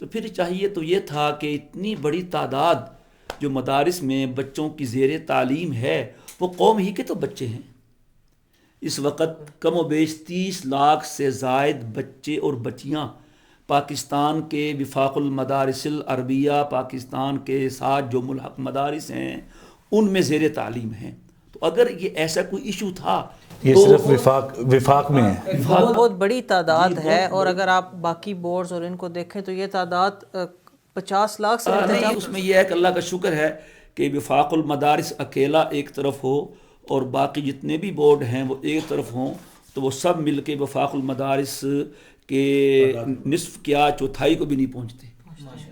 تو پھر چاہیے تو یہ تھا کہ اتنی بڑی تعداد جو مدارس میں بچوں کی زیر تعلیم ہے وہ قوم ہی کے تو بچے ہیں. اس وقت کم و بیش 30 لاکھ سے زائد بچے اور بچیاں پاکستان کے وفاق المدارس العربیہ، پاکستان کے ساتھ جو ملحق مدارس ہیں ان میں زیر تعلیم ہیں. تو اگر یہ ایسا کوئی ایشو تھا یہ تو صرف وفاق میں ہے. بہت بڑی تعداد ہے، اور اگر آپ باقی بورڈز اور ان کو دیکھیں تو یہ تعداد 50 لاکھ سے نہیں، اس میں یہ ہے کہ اللہ کا شکر ہے کہ وفاق المدارس اکیلا ایک طرف ہو اور باقی جتنے بھی بورڈ ہیں وہ ایک طرف ہوں، تو وہ سب مل کے وفاق المدارس کے نصف کیا چوتھائی کو بھی نہیں پہنچتے.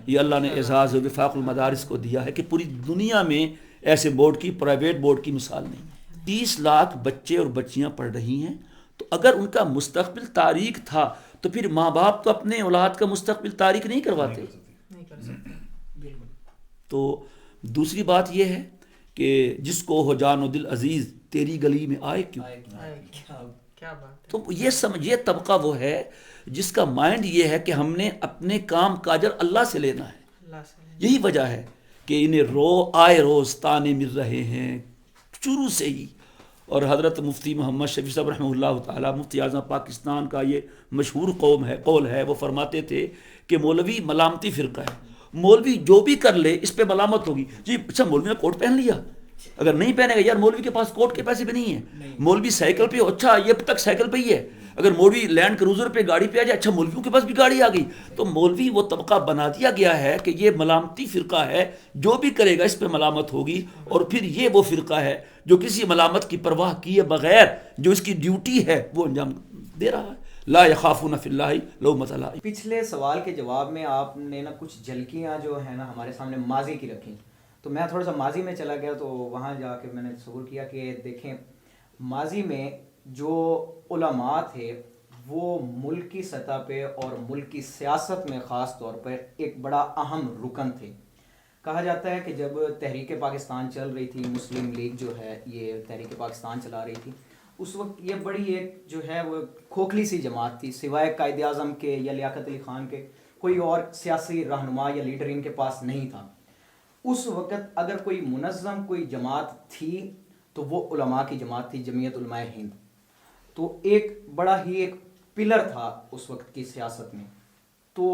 یہ اللہ نے اعزاز وفاق المدارس کو دیا ہے کہ پوری دنیا میں ایسے بورڈ کی، پرائیویٹ بورڈ کی مثال نہیں. 30 لاکھ بچے اور بچیاں پڑھ رہی ہیں، تو اگر ان کا مستقبل تاریک تھا تو پھر ماں باپ تو اپنے اولاد کا مستقبل تاریک نہیں کرواتے. تو دوسری بات یہ ہے کہ جس کو ہو جان و دل عزیز تیری گلی میں آئے کیوں. تو یہ طبقہ وہ ہے جس کا مائنڈ یہ ہے کہ ہم نے اپنے کام کا اجر اللہ سے لینا ہے. یہی وجہ ہے کہ انہیں آئے روز تانے مل رہے ہیں شروع سے ہی. اور حضرت مفتی محمد شفیع صاحب رحمہ اللہ تعالیٰ، مفتی اعظم پاکستان کا یہ مشہور قول ہے، وہ فرماتے تھے کہ مولوی ملامتی فرقہ ہے. مولوی جو بھی کر لے اس پہ ملامت ہوگی. جی اچھا مولوی نے کوٹ پہن لیا، اگر نہیں پہنے گا یار مولوی کے پاس کوٹ کے پیسے بھی نہیں ہیں. مولوی سائیکل پہ، اچھا یہ اب تک سائیکل پہ ہی ہے. اگر مولوی لینڈ کروزر پہ گاڑی پہ آ جائے، اچھا مولویوں کے پاس بھی گاڑی آ گئی. تو مولوی وہ طبقہ بنا دیا گیا ہے کہ یہ ملامتی فرقہ ہے، جو بھی کرے گا اس پہ ملامت ہوگی. اور پھر یہ وہ فرقہ ہے جو کسی ملامت کی پرواہ کیے بغیر جو اس کی ڈیوٹی ہے وہ انجام دے رہا ہے. لا یخافون فی اللہ لومۃ لائم. پچھلے سوال کے جواب میں آپ نے نا کچھ جھلکیاں جو ہے نا ہمارے سامنے ماضی کی رکھی، تو میں تھوڑا سا ماضی میں چلا گیا، تو وہاں جا کے میں نے تصور کیا کہ دیکھیں ماضی میں جو علماء تھے وہ ملک کی سطح پہ اور ملک کی سیاست میں خاص طور پر ایک بڑا اہم رکن تھے. کہا جاتا ہے کہ جب تحریک پاکستان چل رہی تھی، مسلم لیگ جو ہے یہ تحریک پاکستان چلا رہی تھی، اس وقت یہ بڑی ایک جو ہے وہ کھوکھلی سی جماعت تھی. سوائے قائد اعظم کے یا لیاقت علی خان کے کوئی اور سیاسی رہنما یا لیڈر ان کے پاس نہیں تھا. اس وقت اگر کوئی منظم کوئی جماعت تھی تو وہ علماء کی جماعت تھی، جمعیت علماء ہند. تو ایک بڑا ہی ایک پلر تھا اس وقت کی سیاست میں. تو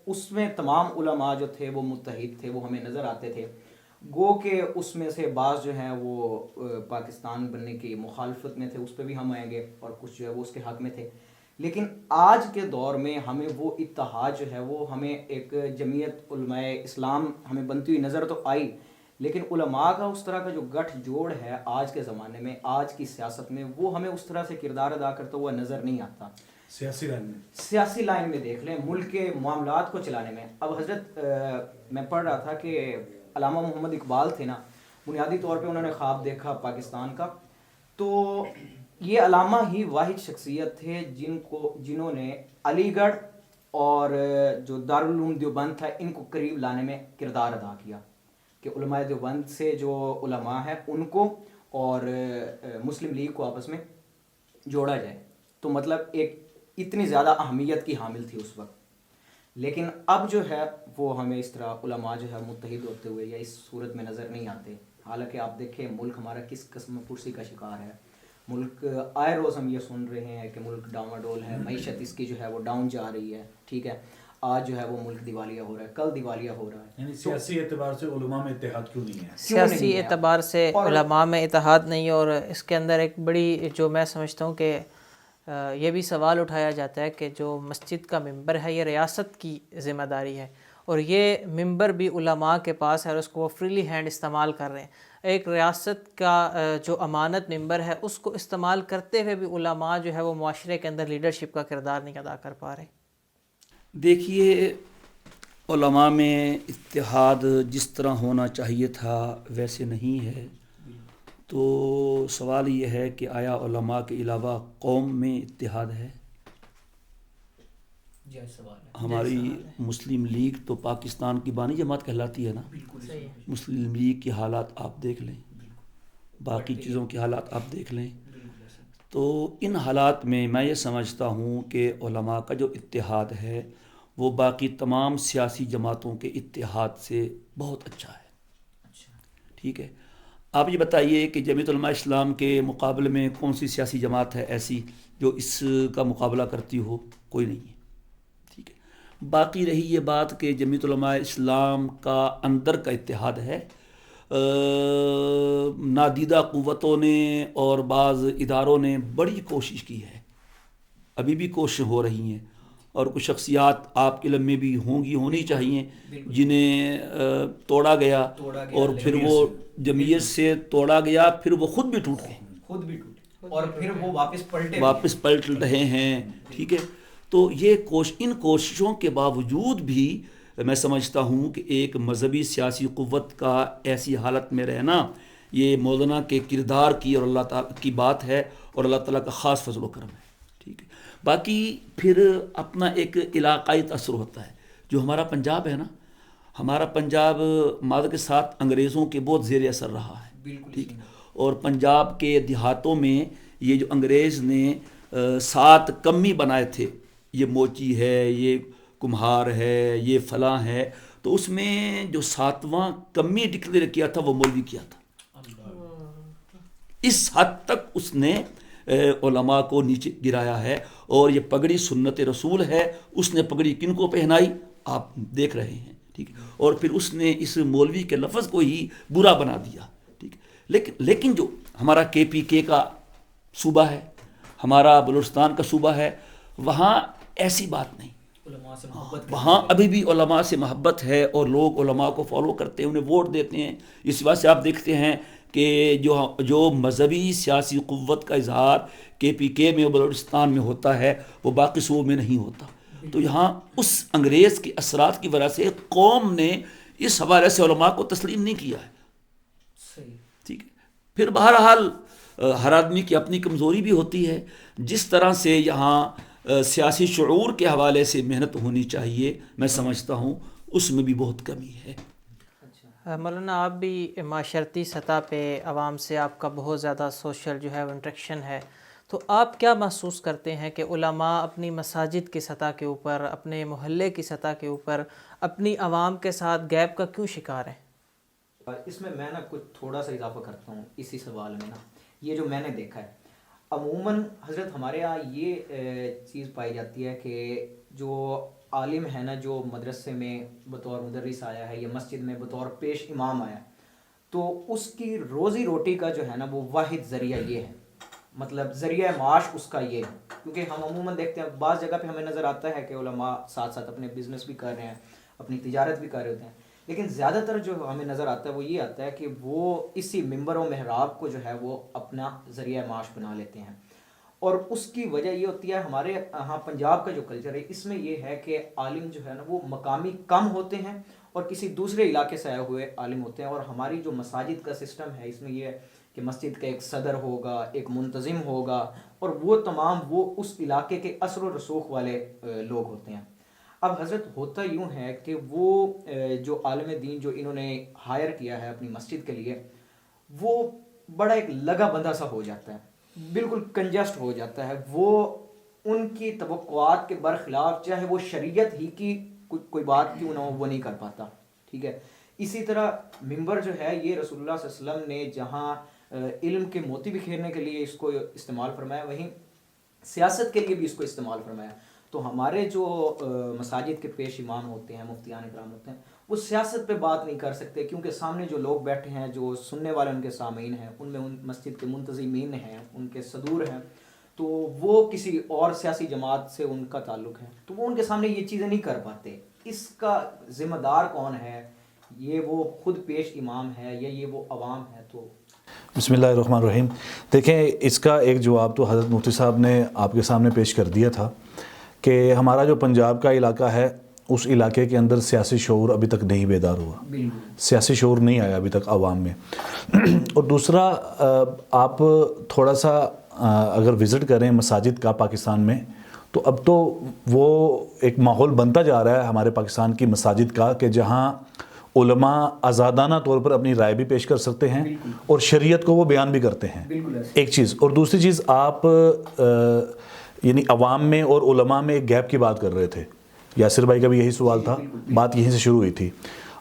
اس میں تمام علماء جو تھے وہ متحد تھے، وہ ہمیں نظر آتے تھے. گو کہ اس میں سے بعض جو ہیں وہ پاکستان بننے کی مخالفت میں تھے، اس پہ بھی ہم آئیں گے، اور کچھ جو ہے وہ اس کے حق میں تھے. لیکن آج کے دور میں ہمیں وہ اتحاد جو ہے وہ ہمیں ایک جمعیت علماء اسلام ہمیں بنتی ہوئی نظر تو آئی، لیکن علماء کا اس طرح کا جو گٹھ جوڑ ہے آج کے زمانے میں، آج کی سیاست میں، وہ ہمیں اس طرح سے کردار ادا کرتا ہوا نظر نہیں آتا. سیاسی لائن میں دیکھ لیں، ملک کے معاملات کو چلانے میں. اب حضرت میں پڑھ رہا تھا کہ علامہ محمد اقبال تھے نا، بنیادی طور پہ انہوں نے خواب دیکھا پاکستان کا. تو یہ علامہ ہی واحد شخصیت تھے جنہوں نے علی گڑھ اور جو دارالعلوم دیوبند تھا ان کو قریب لانے میں کردار ادا کیا، کہ علماء دیوبند سے جو علماء ہیں ان کو اور مسلم لیگ کو آپس میں جوڑا جائے. تو مطلب ایک اتنی زیادہ اہمیت کی حامل تھی اس وقت. لیکن اب جو ہے وہ ہمیں اس طرح علماء جو ہے متحد ہوتے ہوئے یا اس صورت میں نظر نہیں آتے. حالانکہ آپ دیکھیں ملک ہمارا کس قسم پرسی کا شکار ہے. ملک آئے روز ہم یہ سن رہے ہیں کہ ملک ڈاواڈول ہے، معیشت اس کی جو ہے وہ ڈاؤن جا رہی ہے. ٹھیک ہے، آج جو ہے وہ ملک دیوالیہ ہو رہا ہے، کل دیوالیہ ہو رہا ہے. یعنی سیاسی اعتبار سے علماء میں اتحاد کیوں نہیں ہے؟ سیاسی اعتبار سے علماء میں اتحاد نہیں. اور اس کے اندر ایک بڑی جو میں سمجھتا ہوں کہ یہ بھی سوال اٹھایا جاتا ہے کہ جو مسجد کا ممبر ہے یہ ریاست کی ذمہ داری ہے، اور یہ ممبر بھی علماء کے پاس ہے اور اس کو وہ فریلی ہینڈ استعمال کر رہے ہیں. ایک ریاست کا جو امانت ممبر ہے اس کو استعمال کرتے ہوئے بھی علماء جو ہے وہ معاشرے کے اندر لیڈرشپ کا کردار نہیں ادا کر پا رہے. دیکھیے علماء میں اتحاد جس طرح ہونا چاہیے تھا ویسے نہیں ہے. تو سوال یہ ہے کہ آیا علماء کے علاوہ قوم میں اتحاد ہے؟ ہماری مسلم لیگ تو پاکستان کی بانی جماعت کہلاتی ہے نا. مسلم لیگ کی حالات آپ دیکھ لیں، باقی چیزوں کی حالات آپ دیکھ لیں. تو ان حالات میں میں یہ سمجھتا ہوں کہ علماء کا جو اتحاد ہے وہ باقی تمام سیاسی جماعتوں کے اتحاد سے بہت اچھا ہے. ٹھیک ہے. آپ یہ بتائیے کہ جمعیت علماء اسلام کے مقابلے میں کون سی سیاسی جماعت ہے ایسی جو اس کا مقابلہ کرتی ہو؟ کوئی نہیں ہے. ٹھیک ہے. باقی رہی یہ بات کہ جمعیت علماء اسلام کا اندر کا اتحاد ہے، نادیدہ قوتوں نے اور بعض اداروں نے بڑی کوشش کی ہے، ابھی بھی کوششیں ہو رہی ہیں، اور کچھ شخصیات آپ کے علم میں بھی ہونی چاہیے جنہیں توڑا گیا اور پھر وہ جمعیت سے توڑا گیا، پھر وہ خود بھی ٹوٹ گئے اور پھر وہ واپس پلٹ رہے ہیں. ٹھیک ہے. تو یہ ان کوششوں کے باوجود بھی میں سمجھتا ہوں کہ ایک مذہبی سیاسی قوت کا ایسی حالت میں رہنا یہ مولانا کے کردار کی اور اللہ تعالیٰ کی بات ہے، اور اللہ تعالیٰ کا خاص فضل و کرم ہے. ٹھیک ہے. باقی پھر اپنا ایک علاقائی تاثر ہوتا ہے. جو ہمارا پنجاب ہے نا، ہمارا پنجاب ماضی کے ساتھ انگریزوں کے بہت زیر اثر رہا ہے. ٹھیک. اور پنجاب کے دیہاتوں میں یہ جو انگریز نے 7 کمی بنائے تھے، یہ موچی ہے، یہ کمہار ہے، یہ فلاں ہے، تو اس میں جو 7واں کمی ڈکلیئر کیا تھا وہ مولوی کیا تھا. اس حد تک اس نے علماء کو نیچے گرایا ہے. اور یہ پگڑی سنت رسول ہے. اس نے پگڑی کن کو پہنائی آپ دیکھ رہے ہیں. ٹھیک ہے. اور پھر اس نے اس مولوی کے لفظ کو ہی برا بنا دیا. ٹھیک ہے. لیکن جو ہمارا KPK کا صوبہ ہے، ہمارا بلوچستان کا صوبہ ہے، وہاں ایسی بات نہیں. وہاں ابھی بھی علماء سے محبت ہے، اور لوگ علماء کو فالو کرتے ہیں، انہیں ووٹ دیتے ہیں. اس وجہ سے آپ دیکھتے ہیں کہ جو مذہبی سیاسی قوت کا اظہار KPK میں اور بلوچستان میں ہوتا ہے وہ باقی صوبوں میں نہیں ہوتا. تو یہاں اس انگریز کے اثرات کی وجہ سے قوم نے اس حوالے سے علماء کو تسلیم نہیں کیا ہے. ٹھیک ہے. پھر بہرحال ہر آدمی کی اپنی کمزوری بھی ہوتی ہے. جس طرح سے یہاں سیاسی شعور کے حوالے سے محنت ہونی چاہیے، میں سمجھتا ہوں اس میں بھی بہت کمی ہے. مولانا آپ بھی معاشرتی سطح پہ عوام سے آپ کا بہت زیادہ سوشل جو ہے وہ انٹریکشن ہے، تو آپ کیا محسوس کرتے ہیں کہ علماء اپنی مساجد کی سطح کے اوپر، اپنے محلے کی سطح کے اوپر اپنی عوام کے ساتھ گیپ کا کیوں شکار ہیں؟ اس میں نا کچھ تھوڑا سا اضافہ کرتا ہوں اسی سوال میں. نا یہ جو میں نے دیکھا ہے عموماً حضرت ہمارے یہاں یہ چیز پائی جاتی ہے کہ جو عالم ہے نا، جو مدرسے میں بطور مدرس آیا ہے یا مسجد میں بطور پیش امام آیا، تو اس کی روزی روٹی کا جو ہے نا وہ واحد ذریعہ یہ ہے، مطلب ذریعہ معاش اس کا یہ ہے. کیونکہ ہم عموماً دیکھتے ہیں بعض جگہ پہ ہمیں نظر آتا ہے کہ علماء ساتھ ساتھ اپنے بزنس بھی کر رہے ہیں، اپنی تجارت بھی کر رہے ہوتے ہیں، لیکن زیادہ تر جو ہمیں نظر آتا ہے وہ یہ آتا ہے کہ وہ اسی منبر و محراب کو جو ہے وہ اپنا ذریعہ معاش بنا لیتے ہیں. اور اس کی وجہ یہ ہوتی ہے ہمارے ہاں پنجاب کا جو کلچر ہے اس میں یہ ہے کہ عالم جو ہے نا وہ مقامی کم ہوتے ہیں اور کسی دوسرے علاقے سے آئے ہوئے عالم ہوتے ہیں. اور ہماری جو مساجد کا سسٹم ہے اس میں یہ ہے کہ مسجد کا ایک صدر ہوگا، ایک منتظم ہوگا، اور وہ تمام وہ اس علاقے کے اثر و رسوخ والے لوگ ہوتے ہیں. اب حضرت ہوتا یوں ہے کہ وہ جو عالم دین جو انہوں نے ہائر کیا ہے اپنی مسجد کے لیے، وہ بڑا ایک لگا بندھا سا ہو جاتا ہے، بالکل کنجسٹ ہو جاتا ہے. وہ ان کی توقعات کے برخلاف چاہے وہ شریعت ہی کی کوئی بات کیوں نہ ہو وہ نہیں کر پاتا. ٹھیک ہے. اسی طرح منبر جو ہے یہ رسول اللہ صلی اللہ علیہ وسلم نے جہاں علم کے موتی بکھیرنے کے لیے اس کو استعمال فرمایا، وہیں سیاست کے لیے بھی اس کو استعمال فرمایا. تو ہمارے جو مساجد کے پیش امام ہوتے ہیں، مفتیان اکرام ہوتے ہیں، وہ سیاست پہ بات نہیں کر سکتے کیونکہ سامنے جو لوگ بیٹھے ہیں، جو سننے والے ان کے سامعین ہیں، ان میں ان مسجد کے منتظمین ہیں، ان کے صدور ہیں، تو وہ کسی اور سیاسی جماعت سے ان کا تعلق ہے، تو وہ ان کے سامنے یہ چیزیں نہیں کر پاتے. اس کا ذمہ دار کون ہے؟ یہ وہ خود پیش امام ہے یا یہ وہ عوام ہے؟ تو بسم اللہ الرحمن الرحیم. دیکھیں اس کا ایک جواب تو حضرت مفتی صاحب نے آپ کے سامنے پیش کر دیا تھا کہ ہمارا جو پنجاب کا علاقہ ہے اس علاقے کے اندر سیاسی شعور ابھی تک نہیں بیدار ہوا، سیاسی شعور نہیں آیا ابھی تک عوام میں. اور دوسرا آپ تھوڑا سا اگر وزٹ کریں مساجد کا پاکستان میں، تو اب تو وہ ایک ماحول بنتا جا رہا ہے ہمارے پاکستان کی مساجد کا کہ جہاں علماء آزادانہ طور پر اپنی رائے بھی پیش کر سکتے ہیں اور شریعت کو وہ بیان بھی کرتے ہیں. ایک چیز. اور دوسری چیز، آپ یعنی عوام میں اور علماء میں ایک گیپ کی بات کر رہے تھے یاسر بھائی کا بھی یہی سوال تھا, بات یہیں سے شروع ہوئی تھی.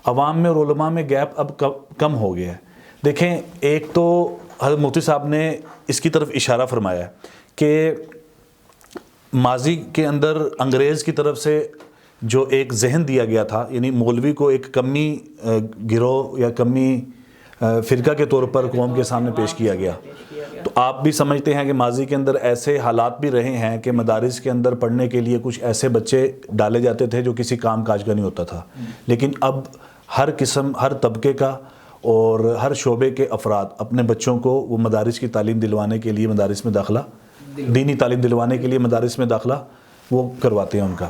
عوام میں اور علماء میں گیپ اب کم ہو گیا ہے. دیکھیں, ایک تو حضرت مفتی صاحب نے اس کی طرف اشارہ فرمایا ہے کہ ماضی کے اندر انگریز کی طرف سے جو ایک ذہن دیا گیا تھا, یعنی مولوی کو ایک کمی گروہ یا کمی فرقہ کے طور پر قوم کے سامنے پیش کیا گیا. تو آپ بھی سمجھتے ہیں کہ ماضی کے اندر ایسے حالات بھی رہے ہیں کہ مدارس کے اندر پڑھنے کے لیے کچھ ایسے بچے ڈالے جاتے تھے جو کسی کام کاج کا نہیں ہوتا تھا, لیکن اب ہر قسم, ہر طبقے کا اور ہر شعبے کے افراد اپنے بچوں کو وہ مدارس کی تعلیم دلوانے کے لیے مدارس میں داخلہ, دینی تعلیم دلوانے کے لیے مدارس میں داخلہ وہ کرواتے ہیں ان کا.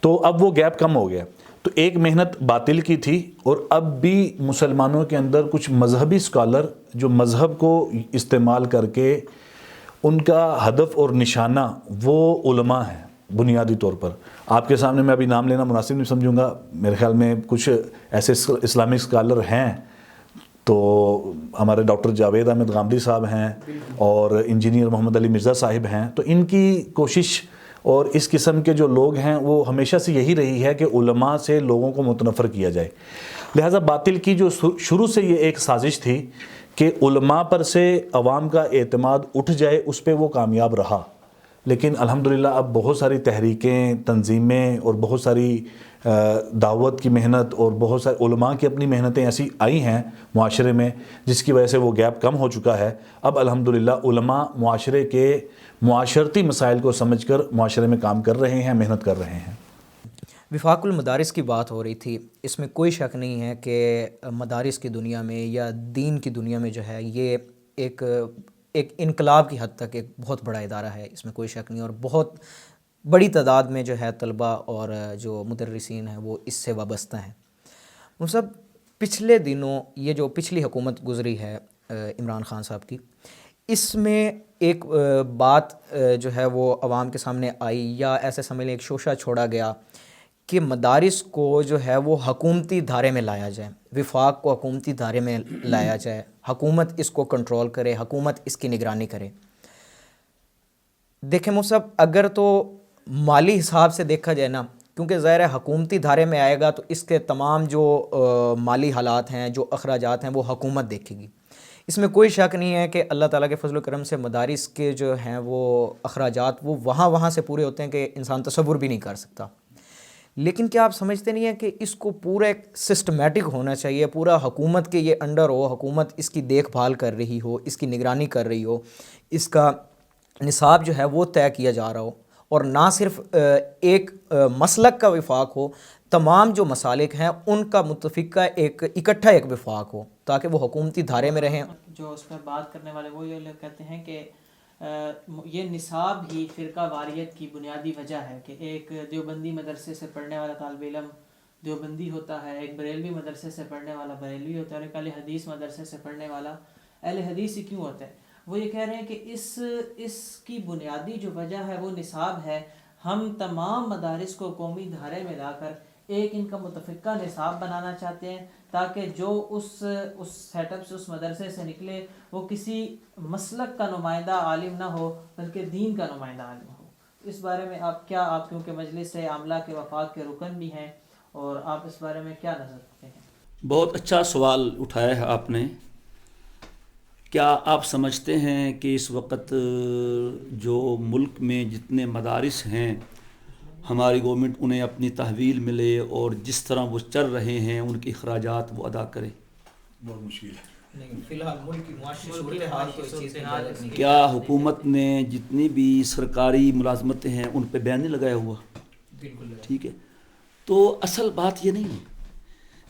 تو اب وہ گیپ کم ہو گیا. تو ایک محنت باطل کی تھی, اور اب بھی مسلمانوں کے اندر کچھ مذہبی اسکالر جو مذہب کو استعمال کر کے ان کا ہدف اور نشانہ وہ علماء ہیں بنیادی طور پر. آپ کے سامنے میں ابھی نام لینا مناسب نہیں سمجھوں گا, میرے خیال میں کچھ ایسے اسلامک اسکالر ہیں, تو ہمارے ڈاکٹر جاوید احمد غامدی صاحب ہیں اور انجینئر محمد علی مرزا صاحب ہیں. تو ان کی کوشش اور اس قسم کے جو لوگ ہیں وہ ہمیشہ سے یہی رہی ہے کہ علماء سے لوگوں کو متنفر کیا جائے. لہٰذا باطل کی جو شروع سے یہ ایک سازش تھی کہ علماء پر سے عوام کا اعتماد اٹھ جائے, اس پہ وہ کامیاب رہا. لیکن الحمدللہ اب بہت ساری تحریکیں, تنظیمیں اور بہت ساری دعوت کی محنت اور بہت سارے علماء کی اپنی محنتیں ایسی آئی ہیں معاشرے میں جس کی وجہ سے وہ گیپ کم ہو چکا ہے. اب الحمدللہ علماء معاشرے کے معاشرتی مسائل کو سمجھ کر معاشرے میں کام کر رہے ہیں, محنت کر رہے ہیں. وفاق المدارس کی بات ہو رہی تھی, اس میں کوئی شک نہیں ہے کہ مدارس کی دنیا میں یا دین کی دنیا میں جو ہے یہ ایک انقلاب کی حد تک ایک بہت بڑا ادارہ ہے, اس میں کوئی شک نہیں. اور بہت بڑی تعداد میں جو ہے طلباء اور جو مدرسین ہیں وہ اس سے وابستہ ہیں. وہ سب پچھلے دنوں یہ جو پچھلی حکومت گزری ہے عمران خان صاحب کی, اس میں ایک بات جو ہے وہ عوام کے سامنے آئی, یا ایسے سمجھ لیں ایک شوشہ چھوڑا گیا کہ مدارس کو جو ہے وہ حکومتی دھارے میں لایا جائے, وفاق کو حکومتی دھارے میں لایا جائے, حکومت اس کو کنٹرول کرے, حکومت اس کی نگرانی کرے. دیکھیں مصعب, اگر تو مالی حساب سے دیکھا جائے نا, کیونکہ ظاہر ہے حکومتی دھارے میں آئے گا تو اس کے تمام جو مالی حالات ہیں, جو اخراجات ہیں وہ حکومت دیکھے گی. اس میں کوئی شک نہیں ہے کہ اللہ تعالیٰ کے فضل و کرم سے مدارس کے جو ہیں وہ اخراجات وہ وہاں سے پورے ہوتے ہیں کہ انسان تصور بھی نہیں کر سکتا. لیکن کیا آپ سمجھتے نہیں ہیں کہ اس کو پورا ایک سسٹمیٹک ہونا چاہیے, پورا حکومت کے یہ انڈر ہو, حکومت اس کی دیکھ بھال کر رہی ہو, اس کی نگرانی کر رہی ہو, اس کا نصاب جو ہے وہ طے کیا جا رہا ہو, اور نہ صرف ایک مسلک کا وفاق ہو, تمام جو مسالک ہیں ان کا متفقہ ایک اکٹھا ایک وفاق ہو تاکہ وہ حکومتی دھارے میں رہیں. جو اس پر بات کرنے والے وہ یہ لوگ کہتے ہیں کہ یہ نصاب ہی فرقہ واریت کی بنیادی وجہ ہے کہ ایک دیوبندی مدرسے سے پڑھنے والا طالب علم دیوبندی ہوتا ہے, ایک بریلوی مدرسے سے پڑھنے والا بریلوی ہوتا ہے, اور ایک اہل حدیث مدرسے سے پڑھنے والا اہل حدیث ہی کیوں ہوتا ہے. وہ یہ کہہ رہے ہیں کہ اس کی بنیادی جو وجہ ہے وہ نصاب ہے. ہم تمام مدارس کو قومی دھارے میں لا کر ایک ان کا متفقہ نصاب بنانا چاہتے ہیں تاکہ جو اس سیٹ اپ سے, اس مدرسے سے نکلے وہ کسی مسلک کا نمائندہ عالم نہ ہو بلکہ دین کا نمائندہ عالم ہو. اس بارے میں آپ کیونکہ مجلس عاملہ کے وفاق کے رکن بھی ہیں, اور آپ اس بارے میں کیا نظر رکھتے ہیں؟ بہت اچھا سوال اٹھایا ہے آپ نے. کیا آپ سمجھتے ہیں کہ اس وقت جو ملک میں جتنے مدارس ہیں ہماری گورنمنٹ انہیں اپنی تحویل ملے اور جس طرح وہ چل رہے ہیں ان کے اخراجات وہ ادا کرے؟ بہت مشکل ہے. نہیں, فی الحال ملک کی معاشی صورتحال تو اس چیز کی اجازت نہیں. کیا حکومت نے جتنی بھی سرکاری ملازمتیں ہیں ان پہ بین نہیں لگایا ہوا؟ بالکل ٹھیک ہے. تو اصل بات یہ نہیں ہے,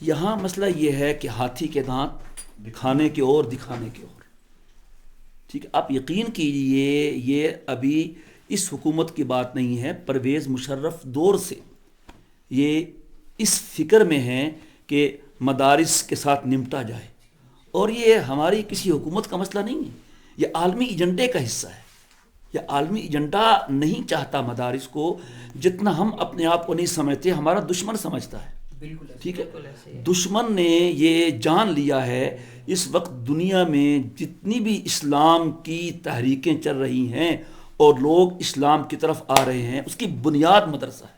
یہاں مسئلہ یہ ہے کہ ہاتھی کے دانت دکھانے کے اور دکھانے کے اور. ٹھیک ہے, آپ یقین کیجئے یہ ابھی اس حکومت کی بات نہیں ہے, پرویز مشرف دور سے یہ اس فکر میں ہیں کہ مدارس کے ساتھ نمٹا جائے, اور یہ ہماری کسی حکومت کا مسئلہ نہیں ہے, یہ عالمی ایجنڈے کا حصہ ہے. یہ عالمی ایجنڈا نہیں چاہتا مدارس کو, جتنا ہم اپنے آپ کو نہیں سمجھتے ہمارا دشمن سمجھتا ہے. ٹھیک ہے, دشمن نے یہ جان لیا ہے اس وقت دنیا میں جتنی بھی اسلام کی تحریکیں چل رہی ہیں اور لوگ اسلام کی طرف آ رہے ہیں اس کی بنیاد مدرسہ ہے.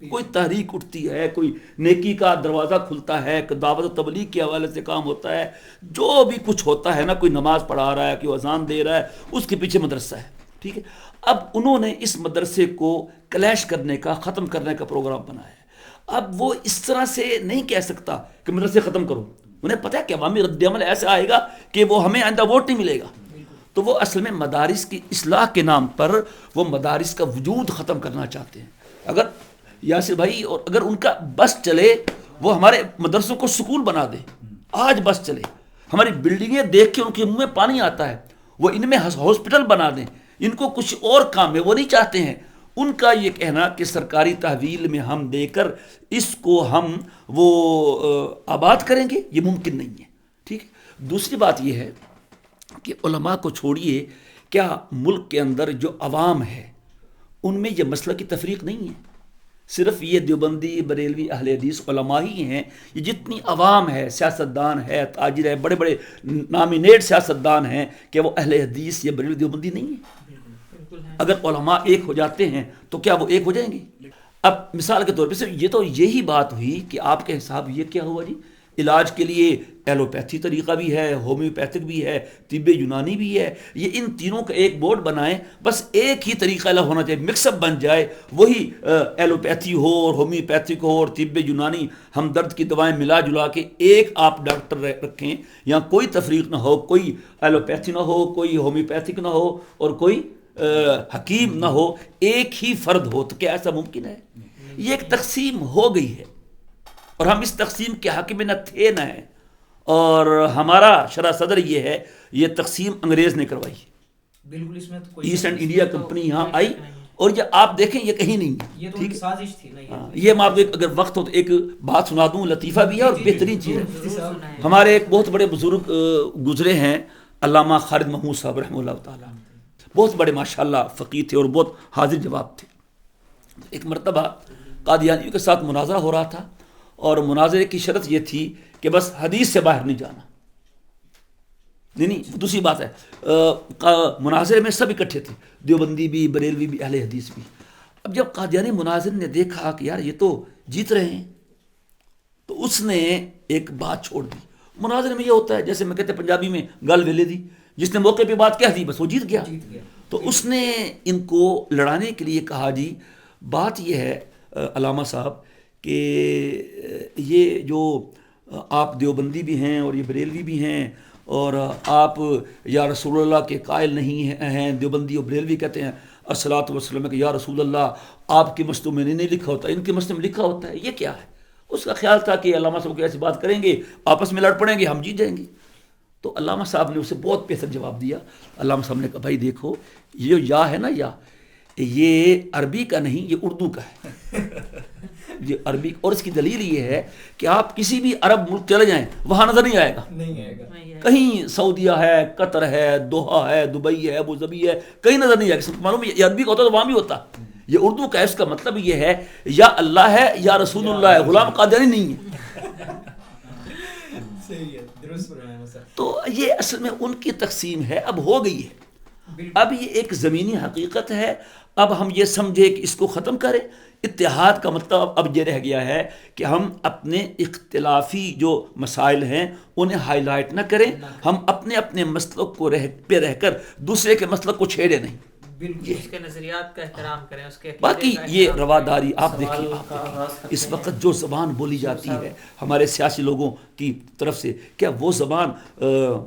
کوئی تحریک اٹھتی ہے، کوئی نیکی کا دروازہ کھلتا ہے، دعوت و تبلیغ کے حوالے سے کام ہوتا ہے، جو بھی کچھ ہوتا ہے نا، کوئی نماز پڑھا رہا ہے، کوئی اذان دے رہا ہے، اس کے پیچھے مدرسہ ہے، ٹھیک ہے. اب انہوں نے اس مدرسے کو کلیش کرنے کا، ختم کرنے کا پروگرام بنایا ہے. اب وہ اس طرح سے نہیں کہہ سکتا کہ مدرسے ختم کرو. انہیں پتہ ہے کہ عوامی رد عمل ایسا آئے گا کہ وہ ہمیں آئندہ ووٹ نہیں ملے گا. تو وہ اصل میں مدارس کی اصلاح کے نام پر وہ مدارس کا وجود ختم کرنا چاہتے ہیں. اگر یاسر بھائی، اور اگر ان کا بس چلے، وہ ہمارے مدرسوں کو سکول بنا دیں. آج بس چلے، ہماری بلڈنگیں دیکھ کے ان کے منہ میں پانی آتا ہے، وہ ان میں ہاسپٹل بنا دیں. ان کو کچھ اور کام ہے، وہ نہیں چاہتے ہیں. ان کا یہ کہنا کہ سرکاری تحویل میں ہم دے کر اس کو ہم وہ آباد کریں گے، یہ ممکن نہیں ہے. ٹھیک ہے. دوسری بات یہ ہے کہ علماء کو چھوڑیے، کیا ملک کے اندر جو عوام ہے ان میں یہ مسئلہ کی تفریق نہیں ہے. صرف یہ دیوبندی، بریلوی، اہل حدیث علماء ہی ہیں. یہ جتنی عوام ہے، سیاستدان ہے، تاجر ہے، بڑے بڑے نامینیٹ سیاستدان ہیں، کہ وہ اہل حدیث یا بریلوی دیوبندی نہیں ہیں. اگر علماء ایک ہو جاتے ہیں تو کیا وہ ایک ہو جائیں گے؟ اب مثال کے طور پہ یہ تو یہی بات ہوئی کہ آپ کے حساب یہ کیا ہوا جی، علاج کے لیے ایلوپیتھی طریقہ بھی ہے، ہومیوپیتھک بھی ہے، طب یونانی بھی ہے. یہ ان تینوں کا ایک بورڈ بنائیں، بس ایک ہی طریقہ الگ ہونا چاہیے، مکس اپ بن جائے. وہی ایلوپیتھی ہو اور ہومیوپیتھک ہو اور طب یونانی، ہم درد کی دوائیں ملا جلا کے ایک آپ ڈاکٹر رکھیں. یہاں کوئی تفریق نہ ہو، کوئی ایلوپیتھی نہ ہو، کوئی ہومیوپیتھک نہ ہو اور کوئی حکیم نہ ہو، ایک ہی فرد ہو. تو کیا ایسا ممکن ہے؟ یہ ایک تقسیم ہو گئی ہے اور ہم اس تقسیم کے حق میں نہ تھے نہ ہیں. اور ہمارا شرح صدر یہ ہے، یہ تقسیم انگریز نے کروائی. بالکل، اس میں تو کوئی ایسٹ اینڈ انڈیا کمپنی یہاں آئی اور یہ آپ دیکھیں یہ کہیں نہیں ہے. یہ تو ان کی سازش تھی نا. یہ میں آپ کو اگر وقت ہو تو ایک بات سنا دوں، لطیفہ بھی ہے اور بہترین چیز ہے. ہمارے ایک بہت بڑے بزرگ گزرے ہیں، علامہ خالد محمود صاحب رحمہ اللہ تعالیٰ. بہت بڑے ماشاءاللہ فقیہ تھے اور بہت حاضر جواب تھے. ایک مرتبہ قادیانیوں کے ساتھ مناظرہ ہو رہا تھا اور مناظرے کی شرط یہ تھی کہ بس حدیث سے باہر نہیں جانا. نہیں دوسری بات ہے، مناظرے میں سب اکٹھے تھے، دیوبندی بھی، بریلوی بھی، اہل حدیث بھی. اب جب قادیانی مناظر نے دیکھا کہ یار یہ تو جیت رہے ہیں، تو اس نے ایک بات چھوڑ دی. مناظرے میں یہ ہوتا ہے جیسے میں کہتے ہیں پنجابی میں گل ویلے دی، جس نے موقع پہ بات کہہ دی بس وہ جیت گیا. تو اس نے ان کو لڑانے کے لیے کہا جی بات یہ ہے علامہ صاحب کہ یہ جو آپ دیوبندی بھی ہیں اور یہ بریلوی بھی ہیں اور آپ یا رسول اللہ کے قائل نہیں ہیں، دیوبندی اور بریلوی کہتے ہیں الصلاۃ والسلام کہ یا رسول اللہ آپ کے مسلم میں نہیں لکھا ہوتا، ان کے مسلم میں لکھا ہوتا ہے. یہ کیا ہے؟ اس کا خیال تھا کہ علامہ صاحب کو ایسی بات کریں گے، آپس میں لڑ پڑیں گے، ہم جیت جائیں گے. تو علامہ صاحب نے اسے بہت بہتر جواب دیا. علامہ صاحب نے کہا بھائی دیکھو، یہ یا ہے نا، یا یہ عربی کا نہیں، یہ اردو کا ہے. یہ عربی، اور اس کی دلیل یہ ہے کہ آپ کسی بھی عرب ملک چلے جائیں وہاں نظر نہیں آئے گا. کہیں سعودیہ ہے، قطر ہے، دوحہ ہے، دبئی ہے، ابو ظبی ہے، کہیں نظر نہیں آئے گا. معلوم ہے یہ عربی کا ہوتا تو وہاں بھی ہوتا. یہ اردو کا ہے. اس کا مطلب یہ ہے یا اللہ ہے یا رسول اللہ ہے، غلام قادیانی نہیں ہے. تو یہ اصل میں ان کی تقسیم ہے، اب ہو گئی ہے. اب یہ ایک زمینی حقیقت ہے. اب ہم یہ سمجھے کہ اس کو ختم کریں. اتحاد کا مطلب اب یہ رہ گیا ہے کہ ہم اپنے اختلافی جو مسائل ہیں انہیں ہائی لائٹ نہ کریں، ہم اپنے اپنے مسلک کو رہ کر دوسرے کے مسلک کو چھیڑے نہیں. اس کے نظریات کا احترام کریں، اس کے باقی یہ رواداری آپ دیکھیں. اس وقت جو زبان بولی جاتی ہے ہمارے سیاسی لوگوں کی طرف سے، کیا وہ زبان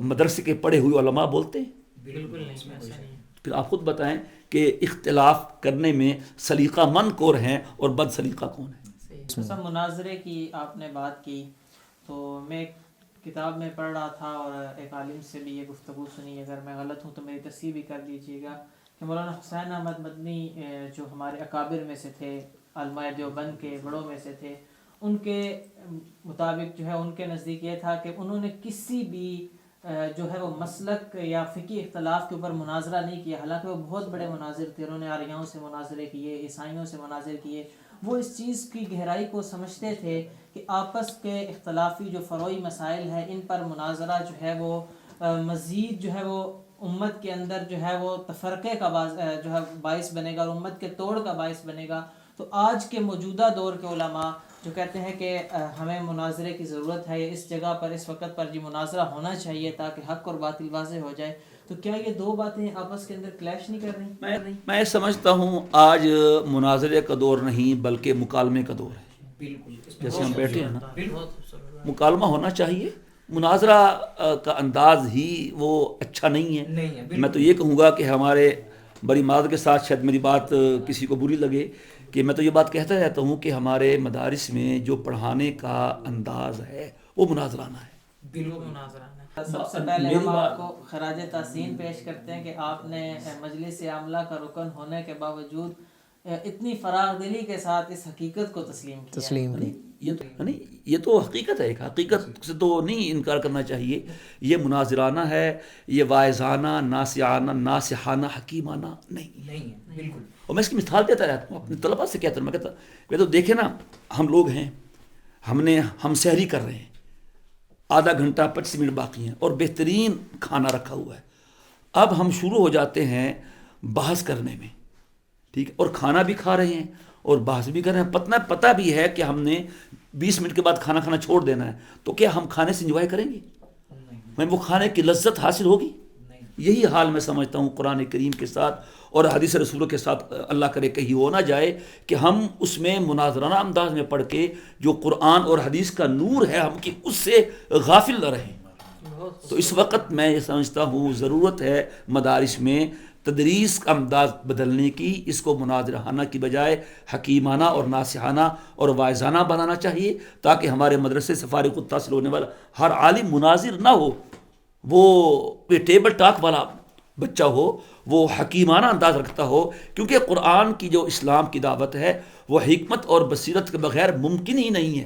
مدرسے کے پڑھے ہوئے علماء بولتے ہیں؟ بالکل نہیں، ایسا نہیں. پھر آپ خود بتائیں کہ اختلاف کرنے میں سلیقہ مند کون ہیں اور بد سلیقہ کون ہے؟ سب مناظرے کی آپ نے بات کی تو میں ایک کتاب میں پڑھ رہا تھا اور ایک عالم سے بھی یہ گفتگو سنی، اگر میں غلط ہوں تو میری تصحیح بھی کر دیجیے گا، کہ مولانا حسین احمد مدنی جو ہمارے اکابر میں سے تھے، علماء دیوبند کے بڑوں میں سے تھے، ان کے مطابق جو ہے ان کے نزدیک یہ تھا کہ انہوں نے کسی بھی جو ہے وہ مسلک یا فقہی اختلاف کے اوپر مناظرہ نہیں کیا. حالانکہ وہ بہت بڑے مناظر تھے، انہوں نے آریاؤں سے مناظرے کیے، عیسائیوں سے مناظر کیے. وہ اس چیز کی گہرائی کو سمجھتے تھے کہ آپس کے اختلافی جو فروعی مسائل ہیں ان پر مناظرہ جو ہے وہ مزید جو ہے وہ امت کے اندر جو ہے وہ تفرقے کا جو ہے باعث بنے گا اور امت کے توڑ کا باعث بنے گا. تو آج کے موجودہ دور کے علماء جو کہتے ہیں کہ ہمیں مناظرے کی ضرورت ہے، یا اس جگہ پر اس وقت پر جی مناظرہ ہونا چاہیے تاکہ حق اور باطل واضح ہو جائے، تو کیا یہ دو باتیں آپس کے اندر کلیش نہیں کر رہی؟ میں سمجھتا ہوں آج مناظرے کا دور نہیں بلکہ مکالمے کا دور ہے. بالکل جیسے ہم بیٹھے ہیں نا، مکالمہ ہونا چاہیے. مناظرہ کا انداز ہی وہ اچھا نہیں ہے. میں تو یہ کہوں گا کہ ہمارے بڑی معذرت کے ساتھ شاید میری بات کسی کو بری لگے کہ میں تو یہ بات کہتا رہتا ہوں کہ ہمارے مدارس میں جو پڑھانے کا انداز ہے وہ مناظرانہ ہے. بالکل مناظرانہ ہے. سب سے پہلے ہم آپ کو خراج تحسین پیش کرتے ہیں کہ آپ نے مجلس عاملہ کا رکن ہونے کے باوجود اتنی فراغ دلی کے ساتھ اس حقیقت کو تسلیم کی. یہ تو حقیقت ہے، ایک حقیقت سے تو نہیں انکار کرنا چاہیے. یہ مناظرانہ ہے، یہ واعظانہ، ناصحانہ، ناصحانہ، حکیمانہ نہیں ہے. بالکل. اور میں اس کی مثال دیتا رہتا ہوں، اپنے طلباء سے کہتا ہوں، میں کہتا میں تو دیکھیں نا، ہم لوگ ہیں، ہم سحری کر رہے ہیں، آدھا گھنٹہ 25 منٹ باقی ہیں اور بہترین کھانا رکھا ہوا ہے. اب ہم شروع ہو جاتے ہیں بحث کرنے میں، ٹھیک ہے، اور کھانا بھی کھا رہے ہیں اور بحث بھی کر رہے ہیں. پتہ بھی ہے کہ ہم نے 20 منٹ کے بعد کھانا کھانا چھوڑ دینا ہے، تو کیا ہم کھانے سے انجوائے کریں گے؟ وہ کھانے کی لذت حاصل ہوگی؟ یہی حال میں سمجھتا ہوں قرآن کریم کے ساتھ اور حدیث رسولوں کے ساتھ. اللہ کرے کہیں ہو نہ جائے کہ ہم اس میں مناظرانہ انداز میں پڑھ کے جو قرآن اور حدیث کا نور ہے ہم کی اس سے غافل نہ رہیں. تو اس وقت میں یہ سمجھتا ہوں ضرورت ہے مدارس میں تدریس کا انداز بدلنے کی. اس کو مناظرانہ کی بجائے حکیمانہ اور ناصحانہ اور واعظانہ بنانا چاہیے، تاکہ ہمارے مدرسے سے فارغ التحصیل ہونے والا ہر عالم مناظر نہ ہو، وہ ٹیبل ٹاک والا بچہ ہو، وہ حکیمانہ انداز رکھتا ہو. کیونکہ قرآن کی جو اسلام کی دعوت ہے وہ حکمت اور بصیرت کے بغیر ممکن ہی نہیں ہے.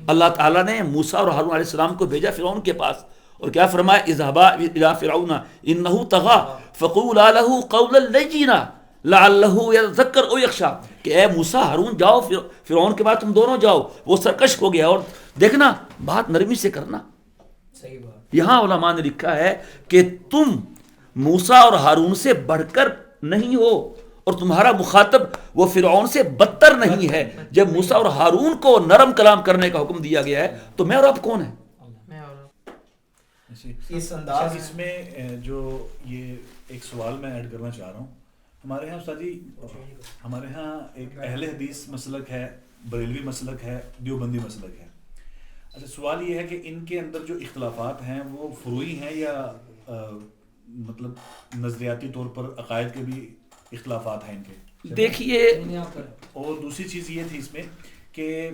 اللہ تعالیٰ نے موسیٰ اور ہارون علیہ السلام کو بھیجا فرعون کے پاس، اور کیا فرمایا؟ اذهبا الى فرعون انه طغى فقولا له قولا لینا لعله يذكر او يخشى. کہ اے موسیٰ ہارون جاؤ فرعون کے بعد تم دونوں جاؤ، وہ سرکش ہو گیا، اور دیکھنا بات نرمی سے کرنا. صحیح بات. یہاں علماء نے لکھا ہے کہ تم موسیٰ اور ہارون سے بڑھ کر نہیں ہو، اور تمہارا مخاطب وہ فرعون سے بدتر نہیں ہے. جب موسیٰ اور ہارون کو نرم کلام کرنے کا حکم دیا گیا ہے تو میں اور آپ کون ہیں؟ اس انداز اس میں جو یہ ایک سوال میں ایڈ کرنا چاہ رہا ہوں. ہمارے یہاں استاد جی، ہمارے ہاں ایک اہل حدیث مسلک ہے، بریلوی مسلک ہے، دیوبندی مسلک ہے. اچھا، سوال یہ ہے کہ ان کے اندر جو اختلافات ہیں وہ فروعی ہیں یا مطلب نظریاتی طور پر عقائد کے بھی اختلافات ہیں ان کے؟ دیکھیے، اور دوسری چیز یہ تھی اس میں کہ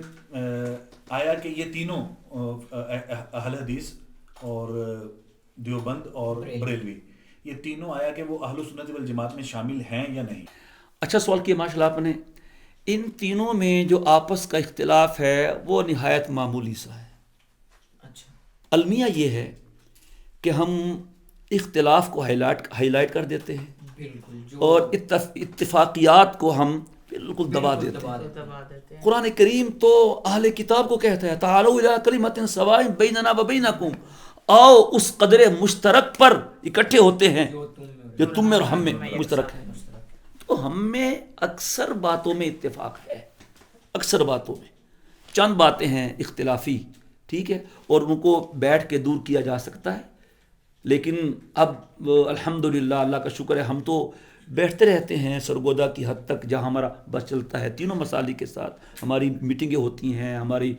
آیا کہ یہ تینوں اہل حدیث اور دیوبند اور بریلوی، یہ تینوں آیا کہ وہ اہل سنت والجماعت میں شامل ہیں یا نہیں؟ اچھا سوال کیا ماشاء اللہ آپ نے. ان تینوں میں جو آپس کا اختلاف ہے وہ نہایت معمولی سا ہے. اچھا، المیہ یہ ہے کہ ہم اختلاف کو ہائی لائٹ کر دیتے ہیں اور اتفاقیات کو ہم بالکل دبا دیتے ہیں. قرآن کریم تو اہل کتاب کو کہتا ہے تعالوا الی کلمۃ سواء بیننا و بینکم، آؤ اس قدر مشترک پر اکٹھے ہوتے ہیں جو تم میں اور ہم میں مشترک ہے. تو ہم میں اکثر باتوں میں اتفاق ہے، اکثر باتوں میں. چند باتیں ہیں اختلافی، ٹھیک ہے، اور ان کو بیٹھ کے دور کیا جا سکتا ہے. لیکن اب الحمدللہ اللہ کا شکر ہے ہم تو بیٹھتے رہتے ہیں سرگودا کی حد تک جہاں ہمارا بس چلتا ہے. تینوں مسالی کے ساتھ ہماری میٹنگیں ہوتی ہیں، ہماری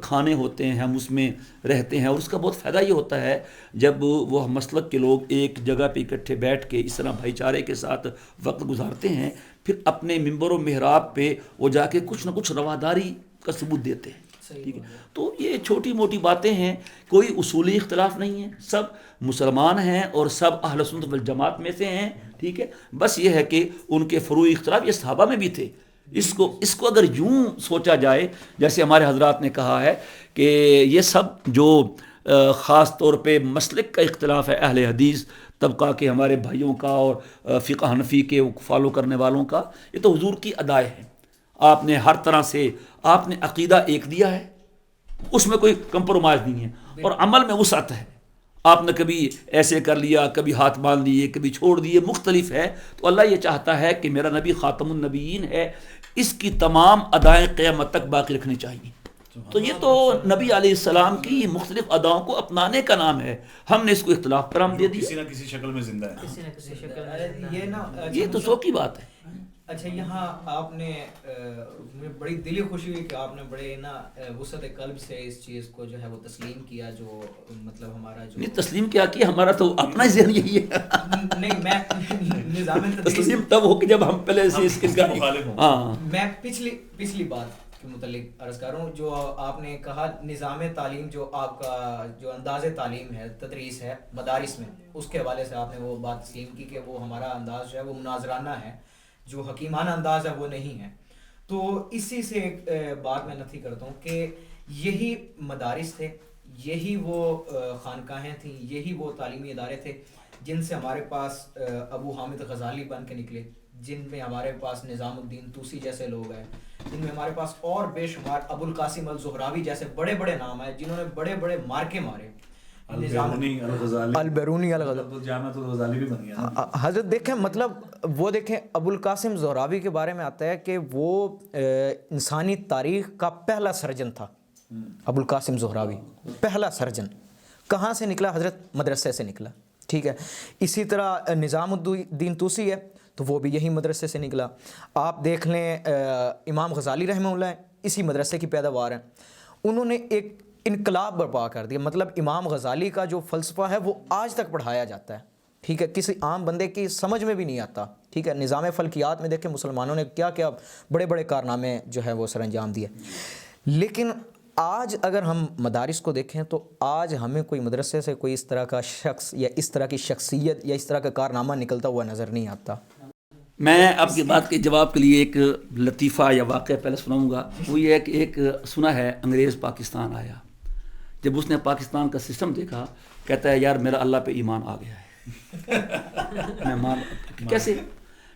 کھانے ہوتے ہیں، ہم اس میں رہتے ہیں. اور اس کا بہت فائدہ یہ ہوتا ہے جب وہ مسلک کے لوگ ایک جگہ پہ اکٹھے بیٹھ کے اس طرح بھائی چارے کے ساتھ وقت گزارتے ہیں، پھر اپنے ممبر و محراب پہ وہ جا کے کچھ نہ کچھ رواداری کا ثبوت دیتے ہیں. ٹھیک ہے، تو یہ چھوٹی موٹی باتیں ہیں، کوئی اصولی اختلاف نہیں ہے. سب مسلمان ہیں اور سب اہل سنت والجماعت میں سے ہیں. ٹھیک ہے، بس یہ ہے کہ ان کے فروعی اختلاف یہ صحابہ میں بھی تھے. اس کو اگر یوں سوچا جائے جیسے ہمارے حضرات نے کہا ہے کہ یہ سب جو خاص طور پہ مسلک کا اختلاف ہے اہل حدیث طبقہ کے ہمارے بھائیوں کا اور فقہ حنفی کے فالو کرنے والوں کا، یہ تو حضور کی ادائے ہے. آپ نے ہر طرح سے آپ نے عقیدہ ایک دیا ہے، اس میں کوئی کمپرومائز نہیں ہے، اور عمل میں وسعت ہے. آپ نے کبھی ایسے کر لیا، کبھی ہاتھ باندھ لیے، کبھی چھوڑ دیے، مختلف ہے. تو اللہ یہ چاہتا ہے کہ میرا نبی خاتم النبیین ہے، اس کی تمام ادائیں قیامت تک باقی رکھنی چاہیے. تو یہ تو نبی علیہ السلام کی مختلف اداؤں کو اپنانے کا نام ہے. ہم نے اس کو اختلاف پر ہم دے دیا. کسی نہ کسی شکل میں زندہ ہے. کسی نہ کسی شکل میں یہ نا یہ تو شوق کی بات ہے. اچھا یہاں آپ نے مجھے بڑی دلی خوشی ہوئی کہ آپ نے بڑے نا وسعت قلب سے اس چیز کو جو ہے وہ تسلیم کیا, جو مطلب ہمارا جو نہیں تسلیم کیا کہ ہمارا تو اپنا ہی ذہن یہی ہے. نہیں میں نظام تسلیم تب ہو کہ جب ہم پہلے سے اس کا مخالف ہوں. ہاں میں پچھلی بات کے متعلق عرض کر رہا ہوں, جو آپ نے کہا نظام تعلیم جو آپ کا جو انداز تعلیم ہے, تدریس ہے مدارس میں, اس کے حوالے سے آپ نے وہ بات تسلیم کی کہ وہ ہمارا انداز جو ہے وہ مناظرانہ ہے, جو حکیمانہ انداز ہے وہ نہیں ہے. تو اسی سے ایک بات میں نفی کرتا ہوں کہ یہی مدارس تھے, یہی وہ خانقاہیں تھیں, یہی وہ تعلیمی ادارے تھے جن سے ہمارے پاس ابو حامد غزالی بن کے نکلے, جن میں ہمارے پاس نظام الدین طوسی جیسے لوگ ہیں, جن میں ہمارے پاس اور بے شمار ابو القاسم الزہراوی جیسے بڑے بڑے نام ہیں جنہوں نے بڑے بڑے مارکے مارے. البیرونی الغزالی بھی بن گیا حضرت. دیکھیں مطلب وہ دیکھیں ابو القاسم زہراوی کے بارے میں آتا ہے کہ وہ انسانی تاریخ کا پہلا سرجن تھا. ابو القاسم زہراوی پہلا سرجن کہاں سے نکلا حضرت؟ مدرسے سے نکلا. ٹھیک ہے. اسی طرح نظام الدین طوسی ہے تو وہ بھی یہی مدرسے سے نکلا. آپ دیکھ لیں امام غزالی رحمہ اللہ ہیں, اسی مدرسے کی پیداوار ہیں. انہوں نے ایک انقلاب برپا کر دیا. مطلب امام غزالی کا جو فلسفہ ہے وہ آج تک پڑھایا جاتا ہے. ٹھیک ہے. کسی عام بندے کی سمجھ میں بھی نہیں آتا. ٹھیک ہے. نظام فلکیات میں دیکھیں مسلمانوں نے کیا کیا بڑے بڑے کارنامے جو ہے وہ سر انجام دیے. لیکن آج اگر ہم مدارس کو دیکھیں تو آج ہمیں کوئی مدرسے سے کوئی اس طرح کا شخص یا اس طرح کی شخصیت یا اس طرح کا کارنامہ نکلتا ہوا نظر نہیں آتا. میں آپ کی بات کے جواب کے لیے ایک لطیفہ یا واقعہ پہلے سناؤں گا. وہ یہ ہے کہ ایک سنا ہے انگریز پاکستان آیا, جب اس نے پاکستان کا سسٹم دیکھا کہتا ہے یار میرا اللہ پہ ایمان آ گیا ہے. میں کیسے؟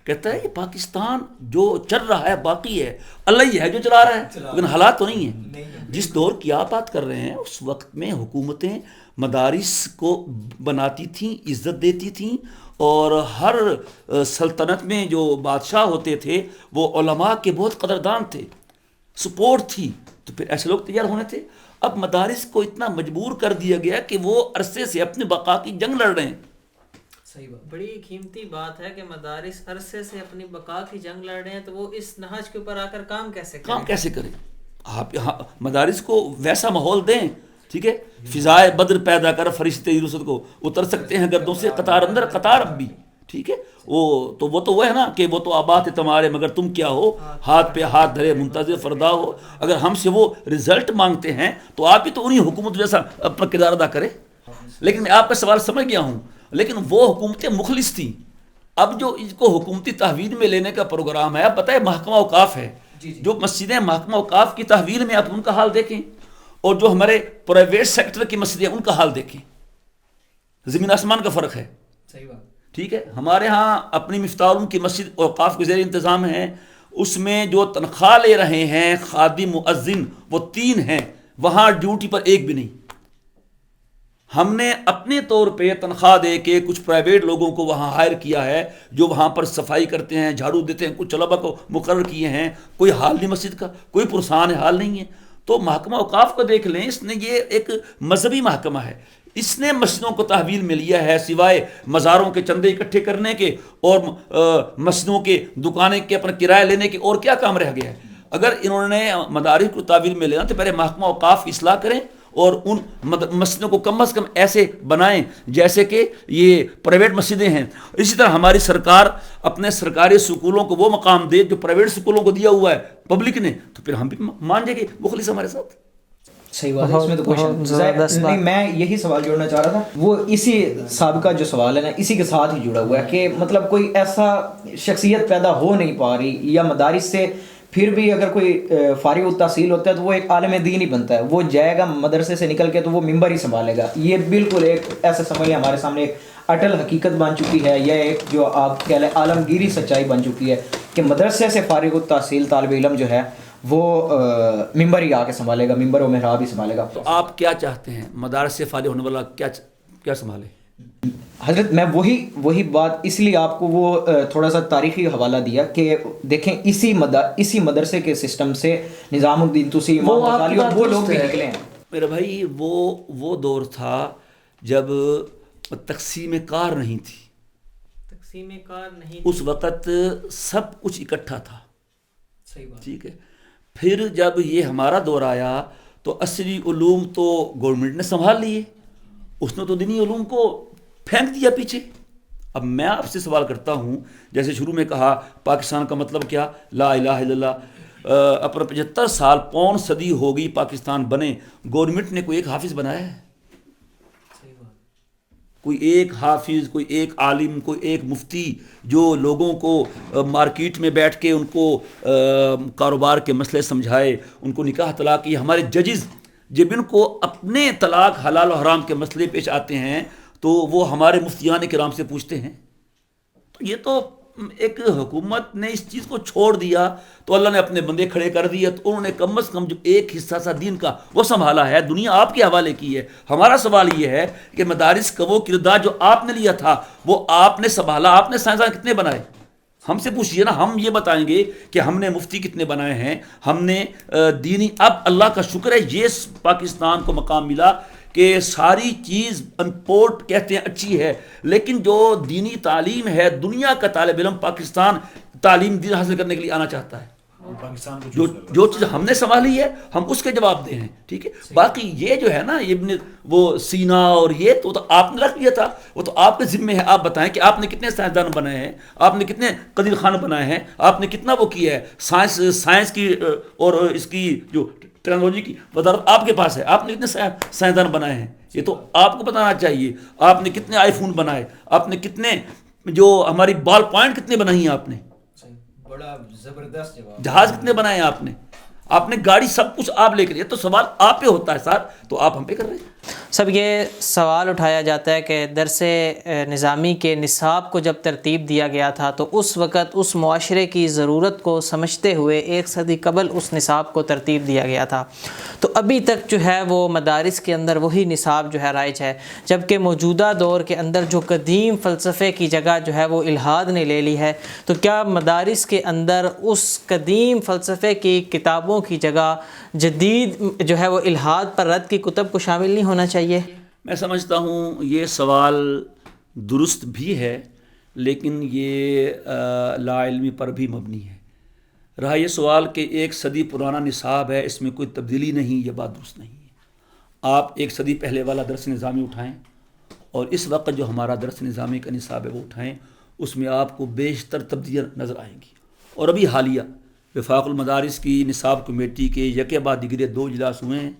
کہتا ہے یہ پاکستان جو چل رہا ہے باقی ہے اللہ ہی ہے جو چلا رہا ہے, لیکن حالات تو نہیں ہیں. جس دور کی آپ بات کر رہے ہیں اس وقت میں حکومتیں مدارس کو بناتی تھیں, عزت دیتی تھیں, اور ہر سلطنت میں جو بادشاہ ہوتے تھے وہ علماء کے بہت قدردان تھے, سپورٹ تھی. تو پھر ایسے لوگ تیار ہونے تھے. اب مدارس کو اتنا مجبور کر دیا گیا کہ وہ عرصے سے اپنے بقا کی جنگ لڑ رہے ہیں. صحیح بات, بڑی قیمتی بات ہے کہ مدارس عرصے سے اپنی بقا کی جنگ لڑ رہے ہیں, تو وہ اس نہج کے اوپر آ کر کام کیسے کریں؟ آپ مدارس کو ویسا ماحول دیں. ٹھیک ہے. فضائے بدر پیدا کر فرشتے یوسف کو اتر سکتے ہیں گردوں سے قطار اندر قطار اب بھی. ٹھیک ہے. وہ ہے نا کہ وہ تو آباد ہے تمہارے مگر تم کیا ہو, ہاتھ پہ ہاتھ دھرے منتظر فردا ہو. اگر ہم سے وہ رزلٹ مانگتے ہیں تو آپ بھی تو انہی حکومت جیسا اپنا کردار ادا کرے. لیکن میں آپ کا سوال سمجھ گیا ہوں, لیکن وہ حکومتیں مخلص تھیں. اب جو اس کو حکومتی تحویل میں لینے کا پروگرام ہے, اب بتائے محکمہ اوقاف ہے, جو مسجدیں محکمہ اوقاف کی تحویل میں آپ ان کا حال دیکھیں, اور جو ہمارے پرائیویٹ سیکٹر کی مسجدیں ان کا حال دیکھیں, زمین آسمان کا فرق ہے. صحیح بات. ٹھیک ہے. ہمارے ہاں اپنی مفتاح العلوم کی مسجد اوقاف کے زیر انتظام ہے, اس میں جو تنخواہ لے رہے ہیں خادم مؤذن وہ 3 ہیں, وہاں ڈیوٹی پر ایک بھی نہیں. ہم نے اپنے طور پہ تنخواہ دے کے کچھ پرائیویٹ لوگوں کو وہاں ہائر کیا ہے جو وہاں پر صفائی کرتے ہیں, جھاڑو دیتے ہیں, کچھ طلبہ کو مقرر کیے ہیں. کوئی حال نہیں مسجد کا, کوئی پرسان حال نہیں ہے. تو محکمہ اوقاف کو دیکھ لیں, اس نے یہ ایک مذہبی محکمہ ہے, اس نے مسجدوں کو تحویل میں لیا ہے سوائے مزاروں کے چندے اکٹھے کرنے کے اور مسجدوں کے دکانیں کے اپنا کرایہ لینے کے, اور کیا کام رہ گیا ہے. اگر انہوں نے مدارس کو تحویل میں لینا تو پہلے محکمہ اوقاف کی اصلاح کریں اور ان مسجدوں کو کم از کم ایسے بنائیں جیسے کہ یہ پرائیویٹ مسجدیں ہیں. اسی طرح ہماری سرکار اپنے سرکاری سکولوں کو وہ مقام دے جو پرائیویٹ سکولوں کو دیا ہوا ہے پبلک نے, تو پھر ہم بھی مان جائیں گے مخلص ہمارے ساتھ. صحیح بات ہے, اس میں تو کوئی نہیں. میں یہی سوال جوڑنا چاہ رہا تھا, وہ اسی سابقہ جو سوال ہے نا اسی کے ساتھ ہی جڑا ہوا ہے کہ مطلب کوئی ایسا شخصیت پیدا ہو نہیں پا رہی, یا مدارس سے پھر بھی اگر کوئی فارغ التحصیل ہوتا ہے تو وہ ایک عالم دین ہی بنتا ہے, وہ جائے گا مدرسے سے نکل کے تو وہ ممبر ہی سنبھالے گا. یہ بالکل ایک ایسا سمجھ ہمارے سامنے ایک اٹل حقیقت بن چکی ہے, یا ایک جو آپ کہہ لیں عالمگیری سچائی بن چکی ہے کہ مدرسے سے فارغ التحصیل طالب علم جو ہے وہ ممبر ہی آ کے سنبھالے گا, ممبر و محراب ہی سنبھالے گا. تو آپ کیا چاہتے ہیں مدارس سے فارغ ہونے والا کیا سنبھالے؟ حضرت میں وہی بات اس لیے آپ کو وہ تھوڑا سا تاریخی حوالہ دیا کہ دیکھیں اسی مدرسے کے سسٹم سے نظام الدین طوسی، امام غزالی اور وہ لوگ بھی نکلے ہیں. میرے بھائی وہ دور تھا جب تقسیم کار نہیں تھی. تقسیم کار نہیں، اس وقت سب کچھ اکٹھا تھا. صحیح بات. ٹھیک ہے. پھر جب یہ ہمارا دور آیا تو عصری علوم تو گورنمنٹ نے سنبھال لیے، اس نے تو دینی علوم کو پھینک دیا پیچھے. اب میں آپ سے سوال کرتا ہوں، جیسے شروع میں کہا پاکستان کا مطلب کیا، لا الہ الا اللہ. اپنا 75 سال پون صدی ہو گئی پاکستان بنے، گورنمنٹ نے کوئی ایک حافظ بنایا ہے؟ کوئی ایک حافظ، کوئی ایک عالم، کوئی ایک مفتی جو لوگوں کو مارکیٹ میں بیٹھ کے ان کو کاروبار کے مسئلے سمجھائے، ان کو نکاح طلاق کی. ہمارے ججز جب ان کو اپنے طلاق حلال و حرام کے مسئلے پیش آتے ہیں تو وہ ہمارے مفتیان کرام سے پوچھتے ہیں. تو یہ تو ایک حکومت نے اس چیز کو چھوڑ دیا تو اللہ نے اپنے بندے کھڑے کر دیے، تو انہوں نے کم از کم جو ایک حصہ سا دین کا وہ سنبھالا ہے. دنیا آپ کے حوالے کی ہے. ہمارا سوال یہ ہے کہ مدارس کا وہ کردار جو آپ نے لیا تھا وہ آپ نے سنبھالا. آپ نے سائنسدان کتنے بنائے؟ ہم سے پوچھئے نا. ہم یہ بتائیں گے کہ ہم نے مفتی کتنے بنائے ہیں، ہم نے دینی. اب اللہ کا شکر ہے یہ پاکستان کو مقام ملا کہ ساری چیز امپورٹ کہتے ہیں اچھی ہے، لیکن جو دینی تعلیم ہے، دنیا کا طالب علم پاکستان تعلیم دین حاصل کرنے کے لیے آنا چاہتا ہے. جو چیز ہم نے سنبھالی ہے ہم اس کے جواب دیں ہیں. ٹھیک ہے. باقی یہ جو ہے نا ابن وہ سینا اور یہ تو آپ نے رکھ لیا تھا، وہ تو آپ کے ذمے ہے. آپ بتائیں کہ آپ نے کتنے سائنسدان بنائے ہیں، آپ نے کتنے قدیر خان بنائے ہیں، آپ نے کتنا وہ کیا ہے. سائنس کی اور اس کی جو ٹیکنالوجی کی وزارت آپ کے پاس ہے. آپ نے کتنے سائنسدان بنائے ہیں یہ تو آپ کو بتانا چاہیے. آپ نے کتنے آئی فون بنائے، آپ نے کتنے جو ہماری بال پوائنٹ کتنے بنائی ہیں، آپ نے بڑا زبردست جواب. جہاز کتنے بنائے ہیں، آپ نے گاڑی سب کچھ آپ لے کر. یہ تو سوال آپ پہ ہوتا ہے سر، تو آپ ہم پہ کر رہے ہیں. سب یہ سوال اٹھایا جاتا ہے کہ درس نظامی کے نصاب کو جب ترتیب دیا گیا تھا تو اس وقت اس معاشرے کی ضرورت کو سمجھتے ہوئے 1 صدی قبل اس نصاب کو ترتیب دیا گیا تھا. تو ابھی تک جو ہے وہ مدارس کے اندر وہی نصاب جو ہے رائج ہے، جبکہ موجودہ دور کے اندر جو قدیم فلسفے کی جگہ جو ہے وہ الحاد نے لے لی ہے. تو کیا مدارس کے اندر اس قدیم فلسفے کی کتابوں کی جگہ جدید جو ہے وہ الحاد پر رد کی کتب کو شامل نہیں ہونا چاہیے؟ میں سمجھتا ہوں یہ سوال درست بھی ہے، لیکن یہ لا علمی پر بھی مبنی ہے. رہا یہ سوال کہ 1 صدی پرانا نصاب ہے، اس میں کوئی تبدیلی نہیں، یہ بات درست نہیں ہے. آپ 1 صدی پہلے والا درس نظامی اٹھائیں اور اس وقت جو ہمارا درس نظامی کا نصاب ہے وہ اٹھائیں، اس میں آپ کو بیشتر تبدیلیاں نظر آئیں گی. اور ابھی حالیہ وفاق المدارس کی نصاب کمیٹی کے یکے بعد دیگرے 2 اجلاس ہوئے ہیں،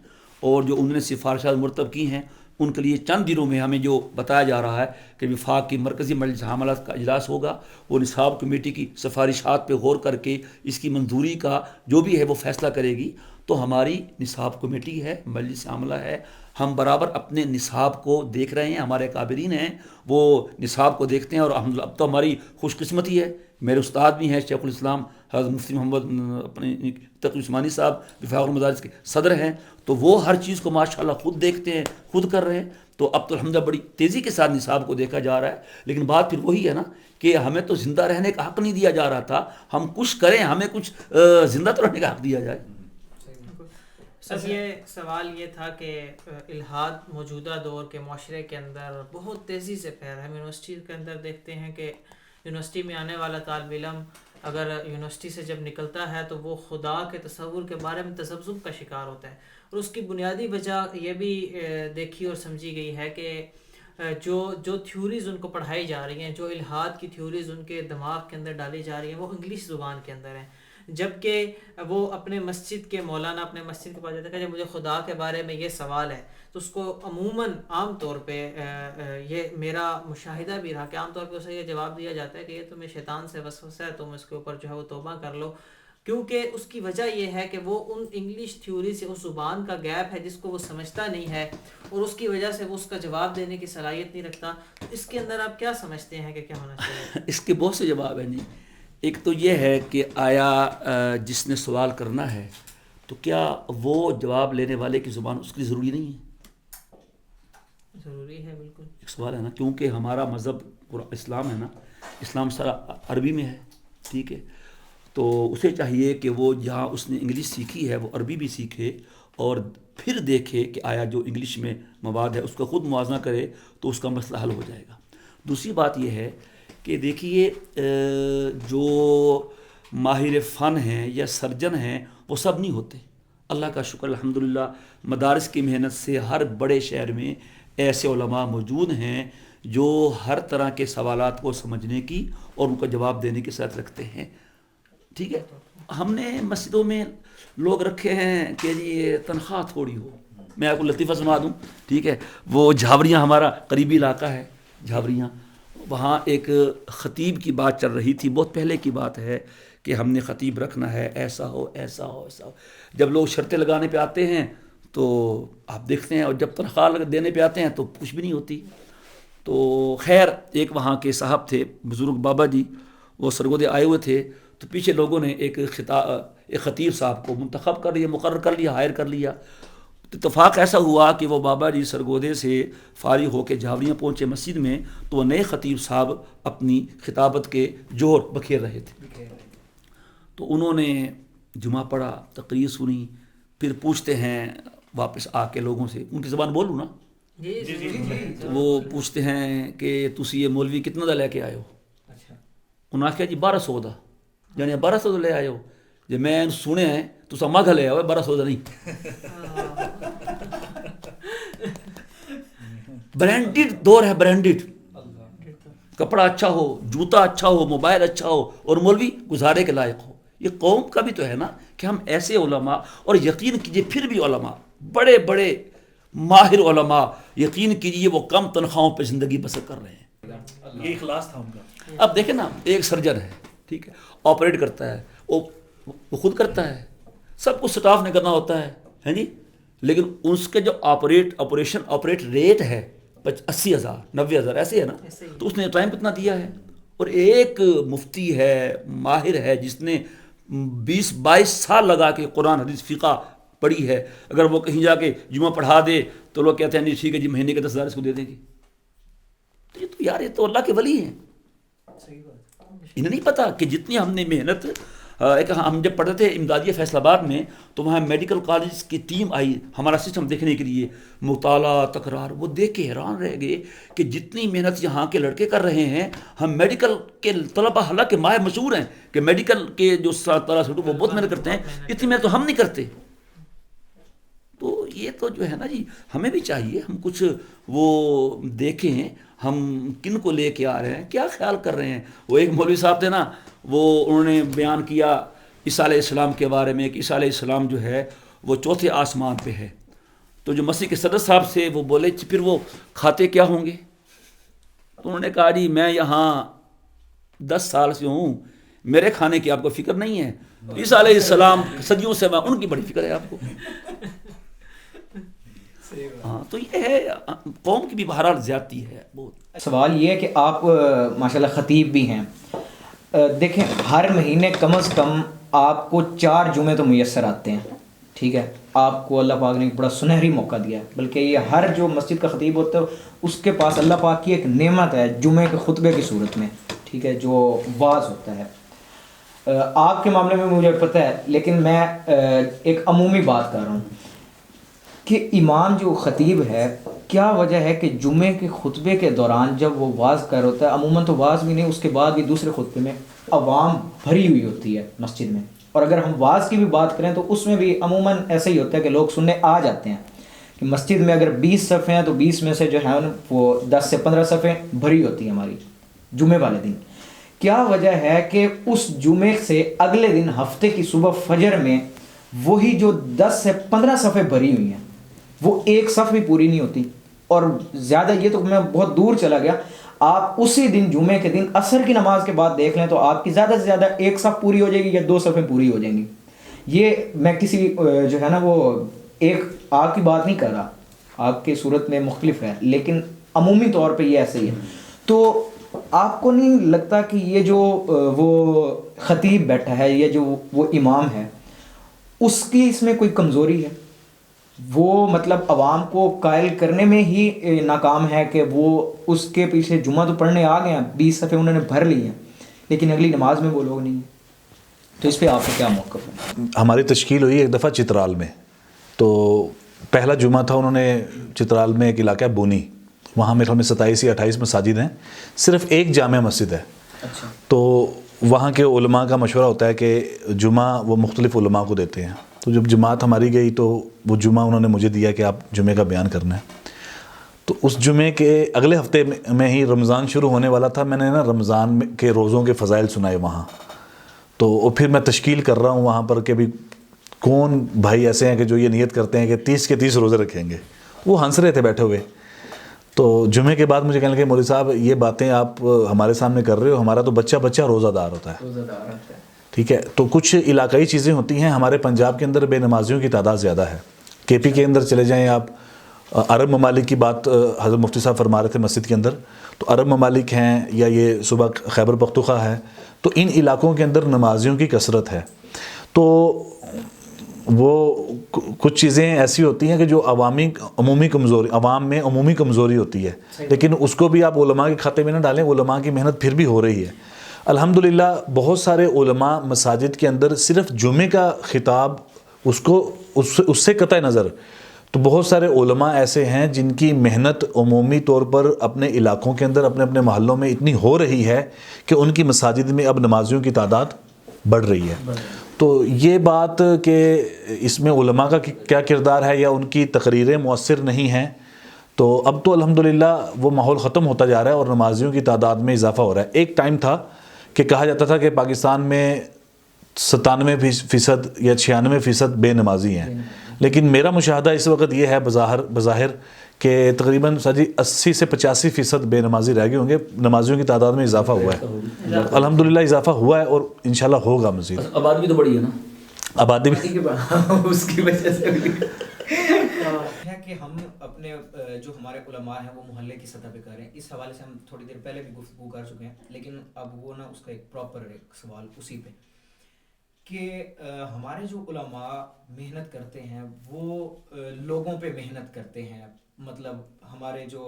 اور جو انہوں نے سفارشات مرتب کی ہیں ان کے لیے چند دنوں میں ہمیں جو بتایا جا رہا ہے کہ وفاق کی مرکزی مجلس حاملات کا اجلاس ہوگا. وہ نصاب کمیٹی کی سفارشات پہ غور کر کے اس کی منظوری کا جو بھی ہے وہ فیصلہ کرے گی. تو ہماری نصاب کمیٹی ہے، مجلس عاملہ ہے، ہم برابر اپنے نصاب کو دیکھ رہے ہیں. ہمارے کابرین ہیں وہ نصاب کو دیکھتے ہیں، اور اب تو ہماری خوش قسمتی ہے، میرے استاد بھی ہیں شیخ الاسلام حضرت مفتی محمد اپنے تقی عثمانی صاحب وفاق المدارس کے صدر ہیں، تو وہ ہر چیز کو ماشاءاللہ خود دیکھتے ہیں، خود کر رہے ہیں. تو اب تو الحمدللہ بڑی تیزی کے ساتھ نصاب کو دیکھا جا رہا ہے. لیکن بات پھر وہی ہے نا کہ ہمیں تو زندہ رہنے کا حق نہیں دیا جا رہا تھا. ہم کچھ کریں، ہمیں کچھ زندہ تو رہنے کا حق دیا جائے. سب یہ سوال یہ تھا کہ الحاد موجودہ دور کے معاشرے کے اندر بہت تیزی سے پھیل رہا ہے. ہم یونیورسٹی کے اندر دیکھتے ہیں کہ یونیورسٹی میں آنے والا طالب علم اگر یونیورسٹی سے جب نکلتا ہے تو وہ خدا کے تصور کے بارے میں تذبذب کا شکار ہوتا ہے. اور اس کی بنیادی وجہ یہ بھی دیکھی اور سمجھی گئی ہے کہ جو تھیوریز ان کو پڑھائی جا رہی ہیں، جو الحاد کی تھیوریز ان کے دماغ کے اندر ڈالی جا رہی ہیں، وہ انگلش زبان کے اندر ہیں. جبکہ وہ اپنے مسجد کے مولانا اپنے مسجد کے پاس جاتے ہیں کہ جب مجھے خدا کے بارے میں یہ سوال ہے تو اس کو عموماً عام طور پہ یہ میرا مشاہدہ بھی رہا کہ عام طور پہ اسے یہ جواب دیا جاتا ہے کہ یہ تمہیں شیطان سے وسوسہ ہے، تم اس کے اوپر جو ہے وہ توبہ کر لو. کیونکہ اس کی وجہ یہ ہے کہ وہ ان انگلش تھیوری سے اس زبان کا گیپ ہے جس کو وہ سمجھتا نہیں ہے، اور اس کی وجہ سے وہ اس کا جواب دینے کی صلاحیت نہیں رکھتا. تو اس کے اندر آپ کیا سمجھتے ہیں کہ کیا ہونا چاہیے؟ اس کے بہت سے جواب ہیں جی. ایک تو یہ ہے کہ آیا جس نے سوال کرنا ہے تو کیا وہ جواب لینے والے کی زبان اس کے لیے ضروری نہیں ہے؟ ضروری ہے بالکل. ایک سوال ہے نا، کیونکہ ہمارا مذہب اسلام ہے نا، اسلام سارا عربی میں ہے، ٹھیک ہے، تو اسے چاہیے کہ وہ جہاں اس نے انگلش سیکھی ہے وہ عربی بھی سیکھے اور پھر دیکھے کہ آیا جو انگلش میں مواد ہے اس کا خود موازنہ کرے تو اس کا مسئلہ حل ہو جائے گا. دوسری بات یہ ہے کہ دیکھیے جو ماہر فن ہیں یا سرجن ہیں وہ سب نہیں ہوتے. اللہ کا شکر الحمدللہ مدارس کی محنت سے ہر بڑے شہر میں ایسے علماء موجود ہیں جو ہر طرح کے سوالات کو سمجھنے کی اور ان کا جواب دینے کی صلاحیت رکھتے ہیں. ٹھیک ہے، ہم نے مسجدوں میں لوگ رکھے ہیں کہ جی تنخواہ تھوڑی ہو. میں آپ کو لطیفہ سنا دوں، ٹھیک ہے، وہ جھاوریاں ہمارا قریبی علاقہ ہے، جھاوریاں، وہاں ایک خطیب کی بات چل رہی تھی، بہت پہلے کی بات ہے کہ ہم نے خطیب رکھنا ہے، ایسا ہو ایسا ہو ایسا ہو. جب لوگ شرطیں لگانے پہ آتے ہیں تو آپ دیکھتے ہیں، اور جب تنخواہ دینے پہ آتے ہیں تو کچھ بھی نہیں ہوتی. تو خیر ایک وہاں کے صاحب تھے بزرگ بابا جی، وہ سرگودے آئے ہوئے تھے، تو پیچھے لوگوں نے ایک خطیب صاحب کو منتخب کر لیا، مقرر کر لیا، ہائر کر لیا. اتفاق ایسا ہوا کہ وہ بابا جی سرگودے سے فارغ ہو کے جھاوریاں پہنچے مسجد میں، تو وہ نئے خطیب صاحب اپنی خطابت کے جوہر بکھیر رہے تھے. تو انہوں نے جمعہ پڑھا، تقریر سنی، پھر پوچھتے ہیں واپس آ کے لوگوں سے، ان کی زبان بولوں نا، تو وہ پوچھتے ہیں کہ تسی یہ مولوی کتنا دا لے کے آئے ہو؟ انہوں نے کہا جی 1200 دا. یعنی 1200 دا لے آئے ہو؟ جی میں سنے ہیں تو سما گھر لے آؤ، 1200 دا نہیں. برانڈڈ دور ہے، برانڈڈ، کپڑا اچھا ہو، جوتا اچھا ہو، موبائل اچھا ہو، اور مولوی گزارے کے لائق ہو. یہ قوم کا بھی تو ہے نا کہ ہم ایسے علماء، اور یقین کیجئے پھر بھی علماء، بڑے بڑے ماہر علماء، یقین کیجئے وہ کم تنخواہوں پہ زندگی بسر کر رہے ہیں. یہ اخلاص تھا ان کا. اب دیکھیں نا، ایک سرجن ہے، ٹھیک ہے، آپریٹ کرتا ہے، وہ خود کرتا ہے، سب کچھ سٹاف نے کرنا ہوتا ہے جی، لیکن اس کے جو آپریٹ ریٹ ہے 80,000 90,000 ایسے ہے نا، تو اس نے ٹائم کتنا دیا ہے. اور ایک مفتی ہے، ماہر ہے، جس نے 20-22 سال لگا کے قرآن حدیث فقہ پڑھی ہے، اگر وہ کہیں جا کے جمعہ پڑھا دے تو لوگ کہتے ہیں نہیں ٹھیک ہے جی مہینے کے 10,000 اس کو دے دیں گے. تو یہ تو یار یہ تو اللہ کے ولی ہیں. انہیں نہیں پتا کہ جتنی ہم نے محنت، ایک ہم جب پڑھتے تھے امدادیہ فیصل آباد میں تو وہاں میڈیکل کالج کی ٹیم آئی ہمارا سسٹم دیکھنے کے لیے، مطالعہ تکرار، وہ دیکھ کے حیران رہ گئے کہ جتنی محنت یہاں کے لڑکے کر رہے ہیں، ہم میڈیکل کے طلبہ حالانکہ ماہر مشہور ہیں کہ میڈیکل کے جو طلبہ وہ بہت محنت کرتے ہیں، اتنی محنت تو ہم نہیں کرتے. تو یہ تو جو ہے نا جی، ہمیں بھی چاہیے ہم کچھ وہ دیکھیں ہم کن کو لے کے آ رہے ہیں، کیا خیال کر رہے ہیں. وہ ایک مولوی صاحب تھے نا، وہ انہوں نے بیان کیا عیسیٰ علیہ السلام کے بارے میں کہ عیسیٰ علیہ السلام جو ہے وہ 4تھے آسمان پہ ہے. تو جو مسیح کے صدر صاحب سے وہ بولے پھر وہ کھاتے کیا ہوں گے؟ تو انہوں نے کہا جی میں یہاں 10 سال سے ہوں، میرے کھانے کی آپ کو فکر نہیں ہے. عیسیٰ علیہ السلام صدیوں سے ان کی بڑی فکر ہے آپ کو. ہاں تو یہ ہے، قوم کی بھی بہرحال زیادتی ہے بہت. سوال یہ ہے کہ آپ ماشاءاللہ خطیب بھی ہیں، دیکھیں ہر مہینے کم از کم آپ کو 4 جمعے تو میسر آتے ہیں، ٹھیک ہے، آپ کو اللہ پاک نے ایک بڑا سنہری موقع دیا ہے. بلکہ یہ ہر جو مسجد کا خطیب ہوتا ہے اس کے پاس اللہ پاک کی ایک نعمت ہے جمعے کے خطبے کی صورت میں، ٹھیک ہے، جو واعظ ہوتا ہے. آپ کے معاملے میں مجھے پتہ ہے، لیکن میں ایک عمومی بات کر رہا ہوں کہ امام جو خطیب ہے، کیا وجہ ہے کہ جمعے کے خطبے کے دوران جب وہ واعظ کر ہوتا ہے، عموماً تو واعظ بھی نہیں، اس کے بعد بھی دوسرے خطبے میں عوام بھری ہوئی ہوتی ہے مسجد میں، اور اگر ہم واعظ کی بھی بات کریں تو اس میں بھی عموماً ایسا ہی ہوتا ہے کہ لوگ سننے آ جاتے ہیں کہ مسجد میں اگر 20 صفیں ہیں تو 20 میں سے جو ہے وہ 10 سے 15 صفیں بھری ہوتی ہیں ہماری جمعے والے دن. کیا وجہ ہے کہ اس جمعے سے اگلے دن ہفتے کی صبح فجر میں وہی جو 10 سے 15 صفیں بھری ہوئی ہیں وہ ایک صف بھی پوری نہیں ہوتی؟ اور زیادہ یہ تو میں بہت دور چلا گیا، آپ اسی دن جمعے کے دن عصر کی نماز کے بعد دیکھ لیں تو آپ کی زیادہ سے زیادہ ایک صف پوری ہو جائے گی یا 2 صفیں پوری ہو جائیں گی. یہ میں کسی جو ہے نا وہ ایک آپ کی بات نہیں کر رہا، آپ کی صورت میں مختلف ہے، لیکن عمومی طور پہ یہ ایسے ہی ہے. تو آپ کو نہیں لگتا کہ یہ جو وہ خطیب بیٹھا ہے یا جو وہ امام ہے اس کی اس میں کوئی کمزوری ہے؟ وہ مطلب عوام کو قائل کرنے میں ہی ناکام ہے کہ وہ اس کے پیچھے جمعہ تو پڑھنے آ گئے ہیں, 20 صفحے انہوں نے بھر لی ہیں, لیکن اگلی نماز میں وہ لوگ نہیں ہیں. تو اس پہ آپ کا کیا موقف ہے؟ ہماری تشکیل ہوئی ایک دفعہ چترال میں, تو پہلا جمعہ تھا, انہوں نے چترال میں ایک علاقہ ہے بونی, وہاں میرے خیال میں 27 یا 28 مساجد ہیں, صرف ایک جامع مسجد ہے. اچھا. تو وہاں کے علماء کا مشورہ ہوتا ہے کہ جمعہ وہ مختلف علماء کو دیتے ہیں. تو جب جماعت ہماری گئی تو وہ جمعہ انہوں نے مجھے دیا کہ آپ جمعے کا بیان کرنا ہے. تو اس جمعے کے اگلے ہفتے میں ہی رمضان شروع ہونے والا تھا, میں نے نا رمضان کے روزوں کے فضائل سنائے وہاں. تو پھر میں تشکیل کر رہا ہوں وہاں پر کہ بھی کون بھائی ایسے ہیں کہ جو یہ نیت کرتے ہیں کہ 30 کے 30 روزے رکھیں گے. وہ ہنس رہے تھے بیٹھے ہوئے. تو جمعے کے بعد مجھے کہنے لگے مولوی صاحب یہ باتیں آپ ہمارے سامنے کر رہے ہو, ہمارا تو بچہ روزہ دار ہوتا ہے. ٹھیک ہے, تو کچھ علاقائی چیزیں ہوتی ہیں. ہمارے پنجاب کے اندر بے نمازیوں کی تعداد زیادہ ہے. کے پی کے اندر چلے جائیں آپ, عرب ممالک کی بات حضرت مفتی صاحب فرما رہے تھے مسجد کے اندر, تو عرب ممالک ہیں یا یہ صوبہ خیبر پختونخوا ہے, تو ان علاقوں کے اندر نمازیوں کی کثرت ہے. تو وہ کچھ چیزیں ایسی ہوتی ہیں کہ جو عوام میں عمومی کمزوری ہوتی ہے, لیکن اس کو بھی آپ علماء کے کھاتے میں نہ ڈالیں. علماء کی محنت پھر بھی ہو رہی ہے الحمدللہ. بہت سارے علماء مساجد کے اندر صرف جمعے کا خطاب اس سے قطع نظر, تو بہت سارے علماء ایسے ہیں جن کی محنت عمومی طور پر اپنے علاقوں کے اندر اپنے اپنے محلوں میں اتنی ہو رہی ہے کہ ان کی مساجد میں اب نمازیوں کی تعداد بڑھ رہی ہے. تو یہ بات کہ اس میں علماء کا کیا کردار ہے یا ان کی تقریریں مؤثر نہیں ہیں, تو اب تو الحمدللہ وہ ماحول ختم ہوتا جا رہا ہے اور نمازیوں کی تعداد میں اضافہ ہو رہا ہے. ایک ٹائم تھا کہ کہا جاتا تھا کہ پاکستان میں 97% یا 96% بے نمازی ہیں, لیکن میرا مشاہدہ اس وقت یہ ہے بظاہر کہ تقریباً 80 سے 85% بے نمازی رہ گئے ہوں گے. نمازیوں کی تعداد میں اضافہ ہوا ہے الحمدللہ, اضافہ ہوا ہے اور انشاءاللہ ہوگا مزید. آبادی بھی تو بڑی ہے نا, آبادی بھی اس کی وجہ سے ہے کہ ہم اپنے جو ہمارے علماء ہیں وہ محلے کی سطح پہ کر رہے ہیں. اس حوالے سے ہم تھوڑی دیر پہلے بھی گفتگو کر چکے ہیں, لیکن اب وہ نا اس کا ایک پراپر ایک سوال اسی پہ کہ ہمارے جو علماء محنت کرتے ہیں وہ لوگوں پہ محنت کرتے ہیں. مطلب ہمارے جو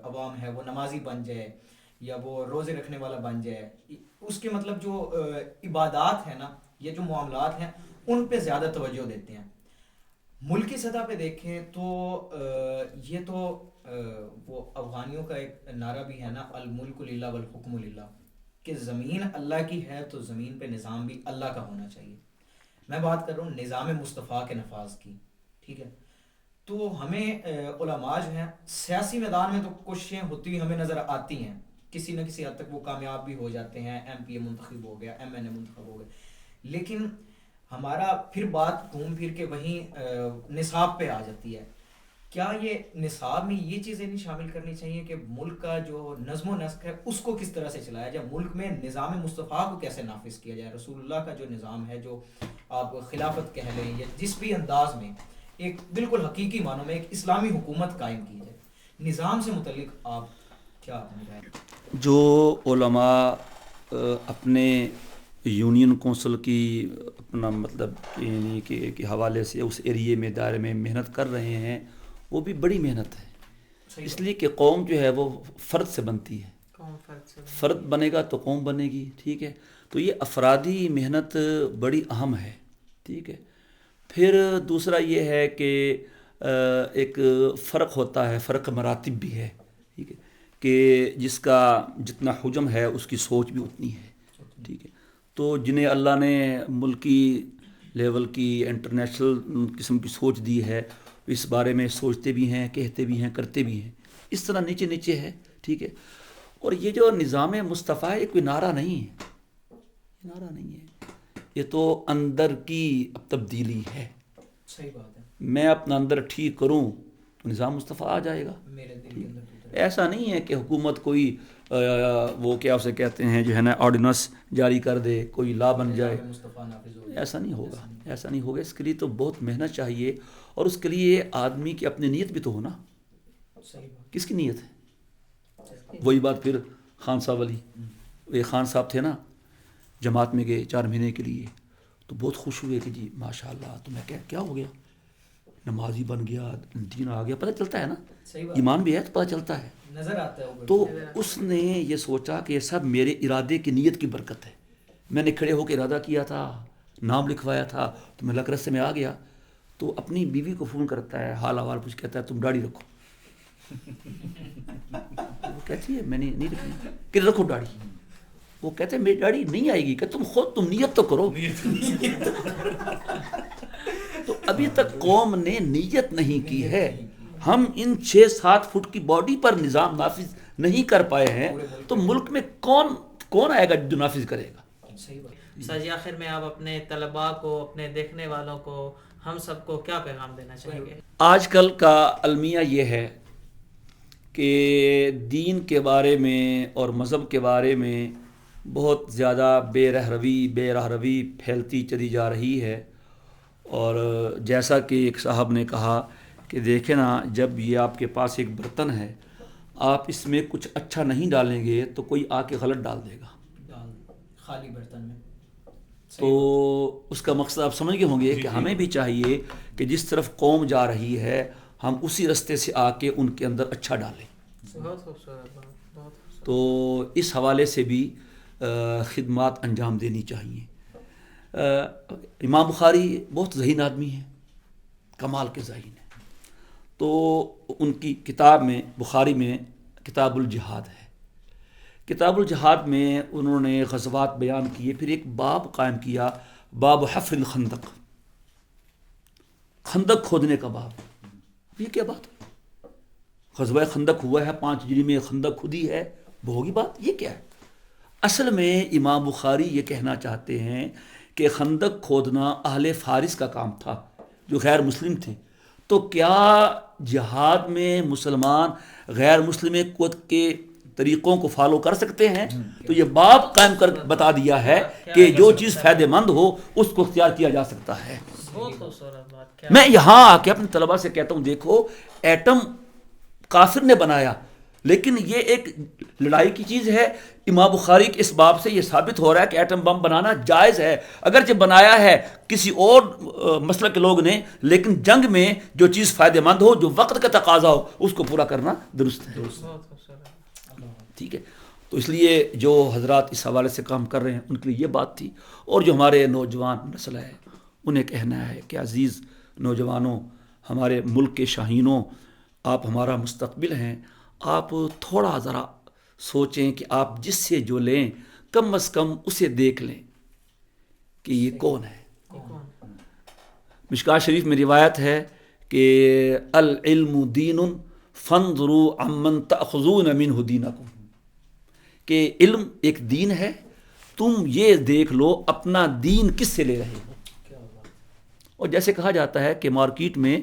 عوام ہے وہ نمازی بن جائے یا وہ روزے رکھنے والا بن جائے, اس کے مطلب جو عبادات ہیں نا, یہ جو معاملات ہیں ان پہ زیادہ توجہ دیتے ہیں. ملک کی سطح پہ دیکھیں تو یہ تو وہ افغانیوں کا ایک نعرہ بھی ہے نا, الملک للہ والحکم للہ, کہ زمین اللہ کی ہے تو زمین پہ نظام بھی اللہ کا ہونا چاہیے. میں بات کر رہا ہوں نظام مصطفیٰ کے نفاذ کی, ٹھیک ہے. تو ہمیں علماء جو ہیں سیاسی میدان میں تو کوششیں ہوتی ہوئی ہمیں نظر آتی ہیں, کسی نہ کسی حد تک وہ کامیاب بھی ہو جاتے ہیں, ایم پی اے منتخب ہو گیا, ایم این اے منتخب ہو گئے, لیکن ہمارا پھر بات گھوم پھر کے وہیں نصاب پہ آ جاتی ہے. کیا یہ نصاب میں یہ چیزیں نہیں شامل کرنی چاہیے کہ ملک کا جو نظم و نسق ہے اس کو کس طرح سے چلایا جائے, ملک میں نظام مصطفیٰ کو کیسے نافذ کیا جائے, رسول اللہ کا جو نظام ہے, جو آپ خلافت کہہ لیں یا جس بھی انداز میں ایک بالکل حقیقی معنوں میں ایک اسلامی حکومت قائم کی جائے. نظام سے متعلق آپ کیا جو علماء اپنے یونین کونسل کی اپنا مطلب یعنی کہ حوالے سے اس ایریے میں دائرے میں محنت کر رہے ہیں, وہ بھی بڑی محنت ہے. اس لیے کہ قوم جو ہے وہ فرد سے بنتی ہے, فرد بنے گا تو قوم بنے گی, ٹھیک ہے. تو یہ افرادی محنت بڑی اہم ہے, ٹھیک ہے. پھر دوسرا یہ ہے کہ ایک فرق ہوتا ہے, فرق مراتب بھی ہے, ٹھیک ہے, کہ جس کا جتنا حجم ہے اس کی سوچ بھی اتنی ہے, ٹھیک ہے. تو جنہیں اللہ نے ملکی لیول کی انٹرنیشنل قسم کی سوچ دی ہے, اس بارے میں سوچتے بھی ہیں, کہتے بھی ہیں, کرتے بھی ہیں. اس طرح نیچے نیچے ہے, ٹھیک ہے. اور یہ جو نظام مصطفیٰ ہے, کوئی نعرہ نہیں ہے, نعرہ نہیں ہے, یہ تو اندر کی تبدیلی ہے. صحیح بات ہے. میں اپنا اندر ٹھیک کروں تو نظام مصطفیٰ آ جائے گا. میرے دل کے اندر ایسا نہیں ہے کہ حکومت کوئی وہ کیا اسے کہتے ہیں جو ہے نا آرڈیننس جاری کر دے, کوئی لا بن جائے, ایسا نہیں ہوگا, ایسا نہیں ہوگا. اس کے لیے تو بہت محنت چاہیے, اور اس کے لیے آدمی کی اپنی نیت بھی تو ہونا. کس کی نیت ہے؟ وہی بات پھر خان صاحب والی. یہ خان صاحب تھے نا, جماعت میں گئے 4 مہینے کے لیے, تو بہت خوش ہوئے کہ جی ماشاء اللہ. تو میں کیا ہو گیا؟ نمازی بن گیا, دین آ گیا, پتہ چلتا ہے نا, صحیح بات, ایمان بھی ہے تو پتہ چلتا ہے. نظر آتا ہے وہ. تو اس نے یہ سوچا کہ یہ سب میرے ارادے کی نیت کی برکت ہے. میں نے کھڑے ہو کے ارادہ کیا تھا, نام لکھوایا تھا, تو میں لک رستے میں آ گیا. تو اپنی بیوی کو فون کرتا ہے, حال احوال پوچھ, کہتا ہے تم داڑھی رکھو. وہ کہتی ہے میں نے نہیں رکھنی. کہ رکھو داڑھی. وہ کہتے ہیں میری داڑھی نہیں آئے گی. کہ تم نیت تو کرو. تو ابھی تک قوم نے نیت نہیں کی ہے. ہم ان 6-7 فٹ کی باڈی پر نظام نافذ نہیں کر پائے ہیں, تو ملک میں کون آئے گا جو نافذ کرے گا. صحیح بات. سر جی آخر میں آپ اپنے طلباء کو, اپنے دیکھنے والوں کو, ہم سب کو کیا پیغام دینا چاہیں گے؟ آج کل کا المیہ یہ ہے کہ دین کے بارے میں اور مذہب کے بارے میں بہت زیادہ بے راہ روی پھیلتی چلی جا رہی ہے. اور جیسا کہ ایک صاحب نے کہا کہ دیکھیں نا, جب یہ آپ کے پاس ایک برتن ہے, آپ اس میں کچھ اچھا نہیں ڈالیں گے تو کوئی آ کے غلط ڈال دے گا خالی برتن میں. تو اس کا مقصد آپ سمجھ گئے ہوں گے کہ ہمیں بھی چاہیے کہ جس طرف قوم جا رہی ہے ہم اسی رستے سے آ کے ان کے اندر اچھا ڈالیں. بہت خوبصورت, بہت خوبصورت. تو اس حوالے سے بھی خدمات انجام دینی چاہیے. امام بخاری بہت ذہین آدمی ہیں, کمال کے ذہین ہیں. تو ان کی کتاب میں, بخاری میں کتاب الجہاد ہے. کتاب الجہاد میں انہوں نے غزوات بیان کیے, پھر ایک باب قائم کیا, باب حفر الخندق, خندق کھودنے کا باب. یہ کیا بات ہے؟ غزوہ خندق ہوا ہے, 5 ہجری میں خندق کھودی ہے, وہ ہوگی بات. یہ کیا ہے؟ اصل میں امام بخاری یہ کہنا چاہتے ہیں کہ خندق کھودنا اہل فارس کا کام تھا جو غیر مسلم تھے. تو کیا جہاد میں مسلمان غیر مسلم کے طریقوں کو فالو کر سکتے ہیں؟ تو یہ باب قائم کر بتا دیا ہے کہ جو چیز فائدہ مند ہو اس کو اختیار کیا جا سکتا ہے. بہت خوبصورت بات. میں یہاں آ کے اپنے طلباء سے کہتا ہوں, دیکھو ایٹم کافر نے بنایا, لیکن یہ ایک لڑائی کی چیز ہے. امام بخاری کے اس باب سے یہ ثابت ہو رہا ہے کہ ایٹم بم بنانا جائز ہے, اگرچہ بنایا ہے کسی اور مسلک کے لوگ نے, لیکن جنگ میں جو چیز فائدہ مند ہو, جو وقت کا تقاضا ہو, اس کو پورا کرنا درست ہے. بہت خوبصورت. ٹھیک ہے. تو اس لیے جو حضرات اس حوالے سے کام کر رہے ہیں ان کے لیے یہ بات تھی. اور جو ہمارے نوجوان نسل ہے انہیں کہنا ہے کہ عزیز نوجوانوں, ہمارے ملک کے شاہینوں, آپ ہمارا مستقبل ہیں. آپ تھوڑا ذرا سوچیں کہ آپ جس سے جو لیں کم از کم اسے دیکھ لیں کہ یہ کون ہے. مشکوٰۃ شریف میں روایت ہے کہ العلم دین فانظروا عمن تأخذون منہ دینکم, کہ علم ایک دین ہے, تم یہ دیکھ لو اپنا دین کس سے لے رہے ہو. اور جیسے کہا جاتا ہے کہ مارکیٹ میں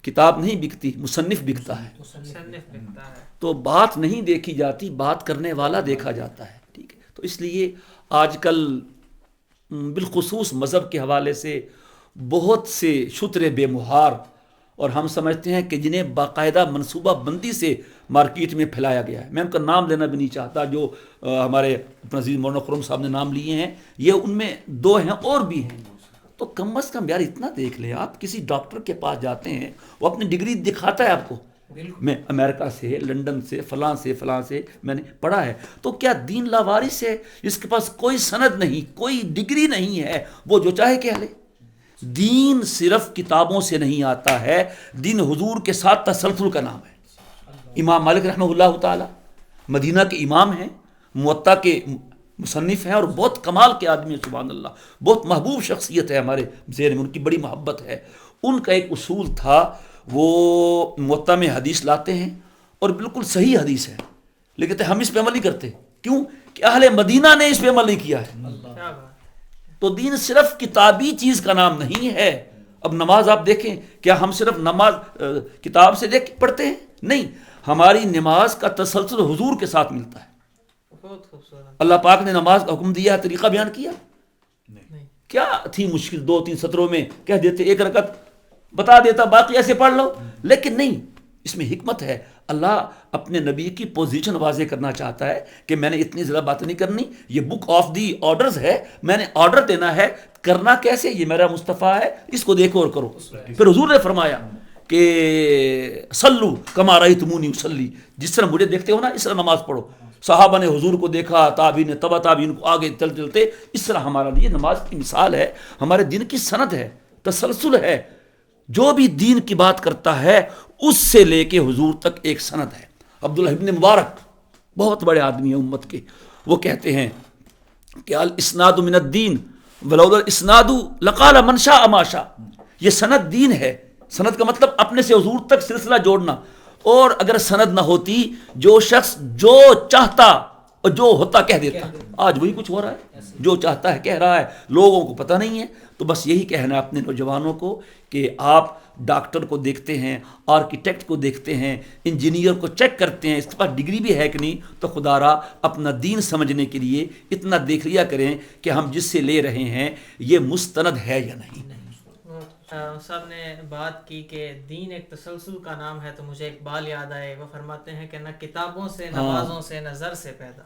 کتاب نہیں بکتی, مصنف بکتا ہے. مصنف بکتا ہے. تو بات نہیں دیکھی جاتی, بات کرنے والا دیکھا جاتا ہے. ٹھیک ہے. تو اس لیے آج کل بالخصوص مذہب کے حوالے سے بہت سے شترے بے مہار, اور ہم سمجھتے ہیں کہ جنہیں باقاعدہ منصوبہ بندی سے مارکیٹ میں پھیلایا گیا ہے. میں ان کا نام لینا بھی نہیں چاہتا, جو ہمارے اپنے عزیز مولانا خرم صاحب نے نام لیے ہیں, یہ ان میں 2 ہیں اور بھی ہیں. تو کم از کم یار اتنا دیکھ لیں. آپ کسی ڈاکٹر کے پاس جاتے ہیں, وہ اپنی ڈگری دکھاتا ہے آپ کو, میں امریکہ سے, لنڈن سے, فلاں سے میں نے پڑھا ہے. تو کیا دین لاوارث ہے جس کے پاس کوئی سند نہیں, کوئی ڈگری نہیں ہے, وہ جو چاہے کہہ لے؟ دین صرف کتابوں سے نہیں آتا ہے, دین حضور کے ساتھ تسلسل کا نام ہے. امام مالک رحمہ اللہ تعالی مدینہ کے امام ہیں, موطا کے مصنف ہیں, اور بہت کمال کے آدمی ہیں. سبحان اللہ, بہت محبوب شخصیت ہے ہمارے ذہن میں, ان کی بڑی محبت ہے. ان کا ایک اصول تھا, وہ موطا میں حدیث لاتے ہیں اور بالکل صحیح حدیث ہے, لیکن ہم اس پہ عمل نہیں کرتے. کیوں؟ کہ اہل مدینہ نے اس پہ عمل نہیں کیا ہے. تو دین صرف کتابی چیز کا نام نہیں ہے. اب نماز آپ دیکھیں, کیا ہم صرف نماز کتاب سے دیکھ پڑھتے ہیں؟ نہیں, ہماری نماز کا تسلسل حضور کے ساتھ ملتا ہے. بہت خوبصورت. اللہ پاک نے نماز کا حکم دیا, طریقہ بیان کیا, کیا تھی مشکل 2-3 سطروں میں کہہ دیتے, 1 رکعت بتا دیتا, باقی ایسے پڑھ لو. لیکن نہیں, اس میں حکمت ہے. اللہ اپنے نبی کی پوزیشن واضح کرنا چاہتا ہے کہ میں نے اتنی زیادہ بات نہیں کرنی, یہ بک آف دی آرڈرز ہے, میں نے آرڈر دینا ہے. کرنا کیسے؟ یہ میرا مصطفیٰ ہے, اس کو دیکھو اور کرو. پھر حضور نے فرمایا کہ صلو کما رأیتمونی اصلی، جس طرح مجھے دیکھتے ہو نا اس طرح نماز پڑھو. صحابہ نے حضور کو دیکھا، تابعین تبع تابعین کو آگے چلتے چلتے، اس طرح ہمارا لیے نماز کی مثال ہے، ہمارے دین کی سند ہے، تسلسل ہے. جو بھی دین کی بات کرتا ہے اس سے لے کے حضور تک ایک سند ہے. عبداللہ ابن مبارک بہت بڑے آدمی ہیں امت کے، وہ کہتے ہیں کہ الاسناد من الدین ولولا الاسناد لقال من شاء ما شاء. یہ سند دین ہے. سند کا مطلب اپنے سے حضور تک سلسلہ جوڑنا. اور اگر سند نہ ہوتی، جو شخص جو چاہتا اور جو ہوتا کہہ دیتا. آج وہی کچھ ہو رہا ہے، جو چاہتا ہے کہہ رہا ہے، لوگوں کو پتہ نہیں ہے. تو بس یہی کہنا ہے اپنے نوجوانوں کو کہ آپ ڈاکٹر کو دیکھتے ہیں، آرکیٹیکٹ کو دیکھتے ہیں، انجینئر کو چیک کرتے ہیں اس کے پاس ڈگری بھی ہے کہ نہیں، تو خدا را اپنا دین سمجھنے کے لیے اتنا دیکھ لیا کریں کہ ہم جس سے لے رہے ہیں یہ مستند ہے یا نہیں. صاحب نے بات کی کہ دین ایک تسلسل کا نام ہے، تو مجھے اقبال یاد آئے. وہ فرماتے ہیں کہ نہ کتابوں سے، نمازوں سے، نظر سے پیدا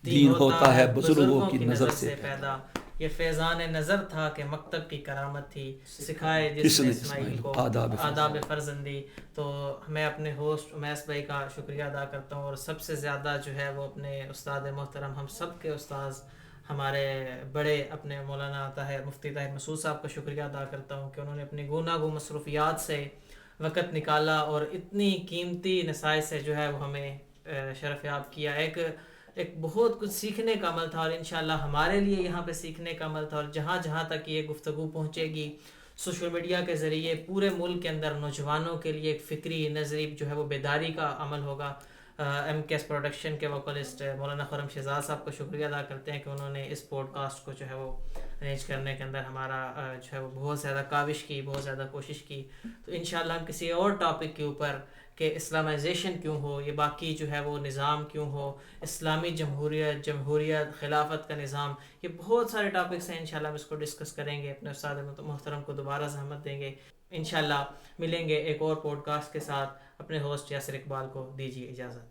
دین ہوتا ہے بزرگوں کی نظر سے پیدا. یہ فیضان نظر تھا کہ مکتب کی کرامت تھی، سکھائے جس نے اسماعیل کو آداب فرزندی. تو میں اپنے ہوسٹ امیس بھائی کا شکریہ ادا کرتا ہوں، اور سب سے زیادہ جو ہے وہ اپنے استاد محترم، ہم سب کے استاذ، ہمارے بڑے اپنے مولانا طاہر مفتی طاہر مسعود صاحب کا شکریہ ادا کرتا ہوں کہ انہوں نے اپنی گوناگوں مصروفیات سے وقت نکالا اور اتنی قیمتی نصائح سے جو ہے وہ ہمیں شرف یاب کیا. ایک بہت کچھ سیکھنے کا عمل تھا، اور انشاءاللہ ہمارے لیے یہاں پہ سیکھنے کا عمل تھا. اور جہاں جہاں تک یہ گفتگو پہنچے گی سوشل میڈیا کے ذریعے پورے ملک کے اندر نوجوانوں کے لیے ایک فکری نظری جو ہے وہ بیداری کا عمل ہوگا. ایم کے ایس پروڈکشن کے ووکلسٹ مولانا خرم شہزاد صاحب کو شکریہ ادا کرتے ہیں کہ انہوں نے اس پوڈ کاسٹ کو جو ہے وہ ارینج کرنے کے اندر ہمارا جو ہے وہ بہت زیادہ کاوش کی، بہت زیادہ کوشش کی. تو انشاءاللہ ہم کسی اور ٹاپک کے اوپر کہ اسلامائزیشن کیوں ہو، یہ باقی جو ہے وہ نظام کیوں ہو، اسلامی جمہوریت، خلافت کا نظام، یہ بہت سارے ٹاپکس ہیں. انشاءاللہ ہم اس کو ڈسکس کریں گے، اپنے استاد محترم کو دوبارہ زحمت دیں گے. انشاءاللہ ملیں گے ایک اور پوڈ کاسٹ کے ساتھ. اپنے ہوسٹ یاسر اقبال کو دیجیے اجازت.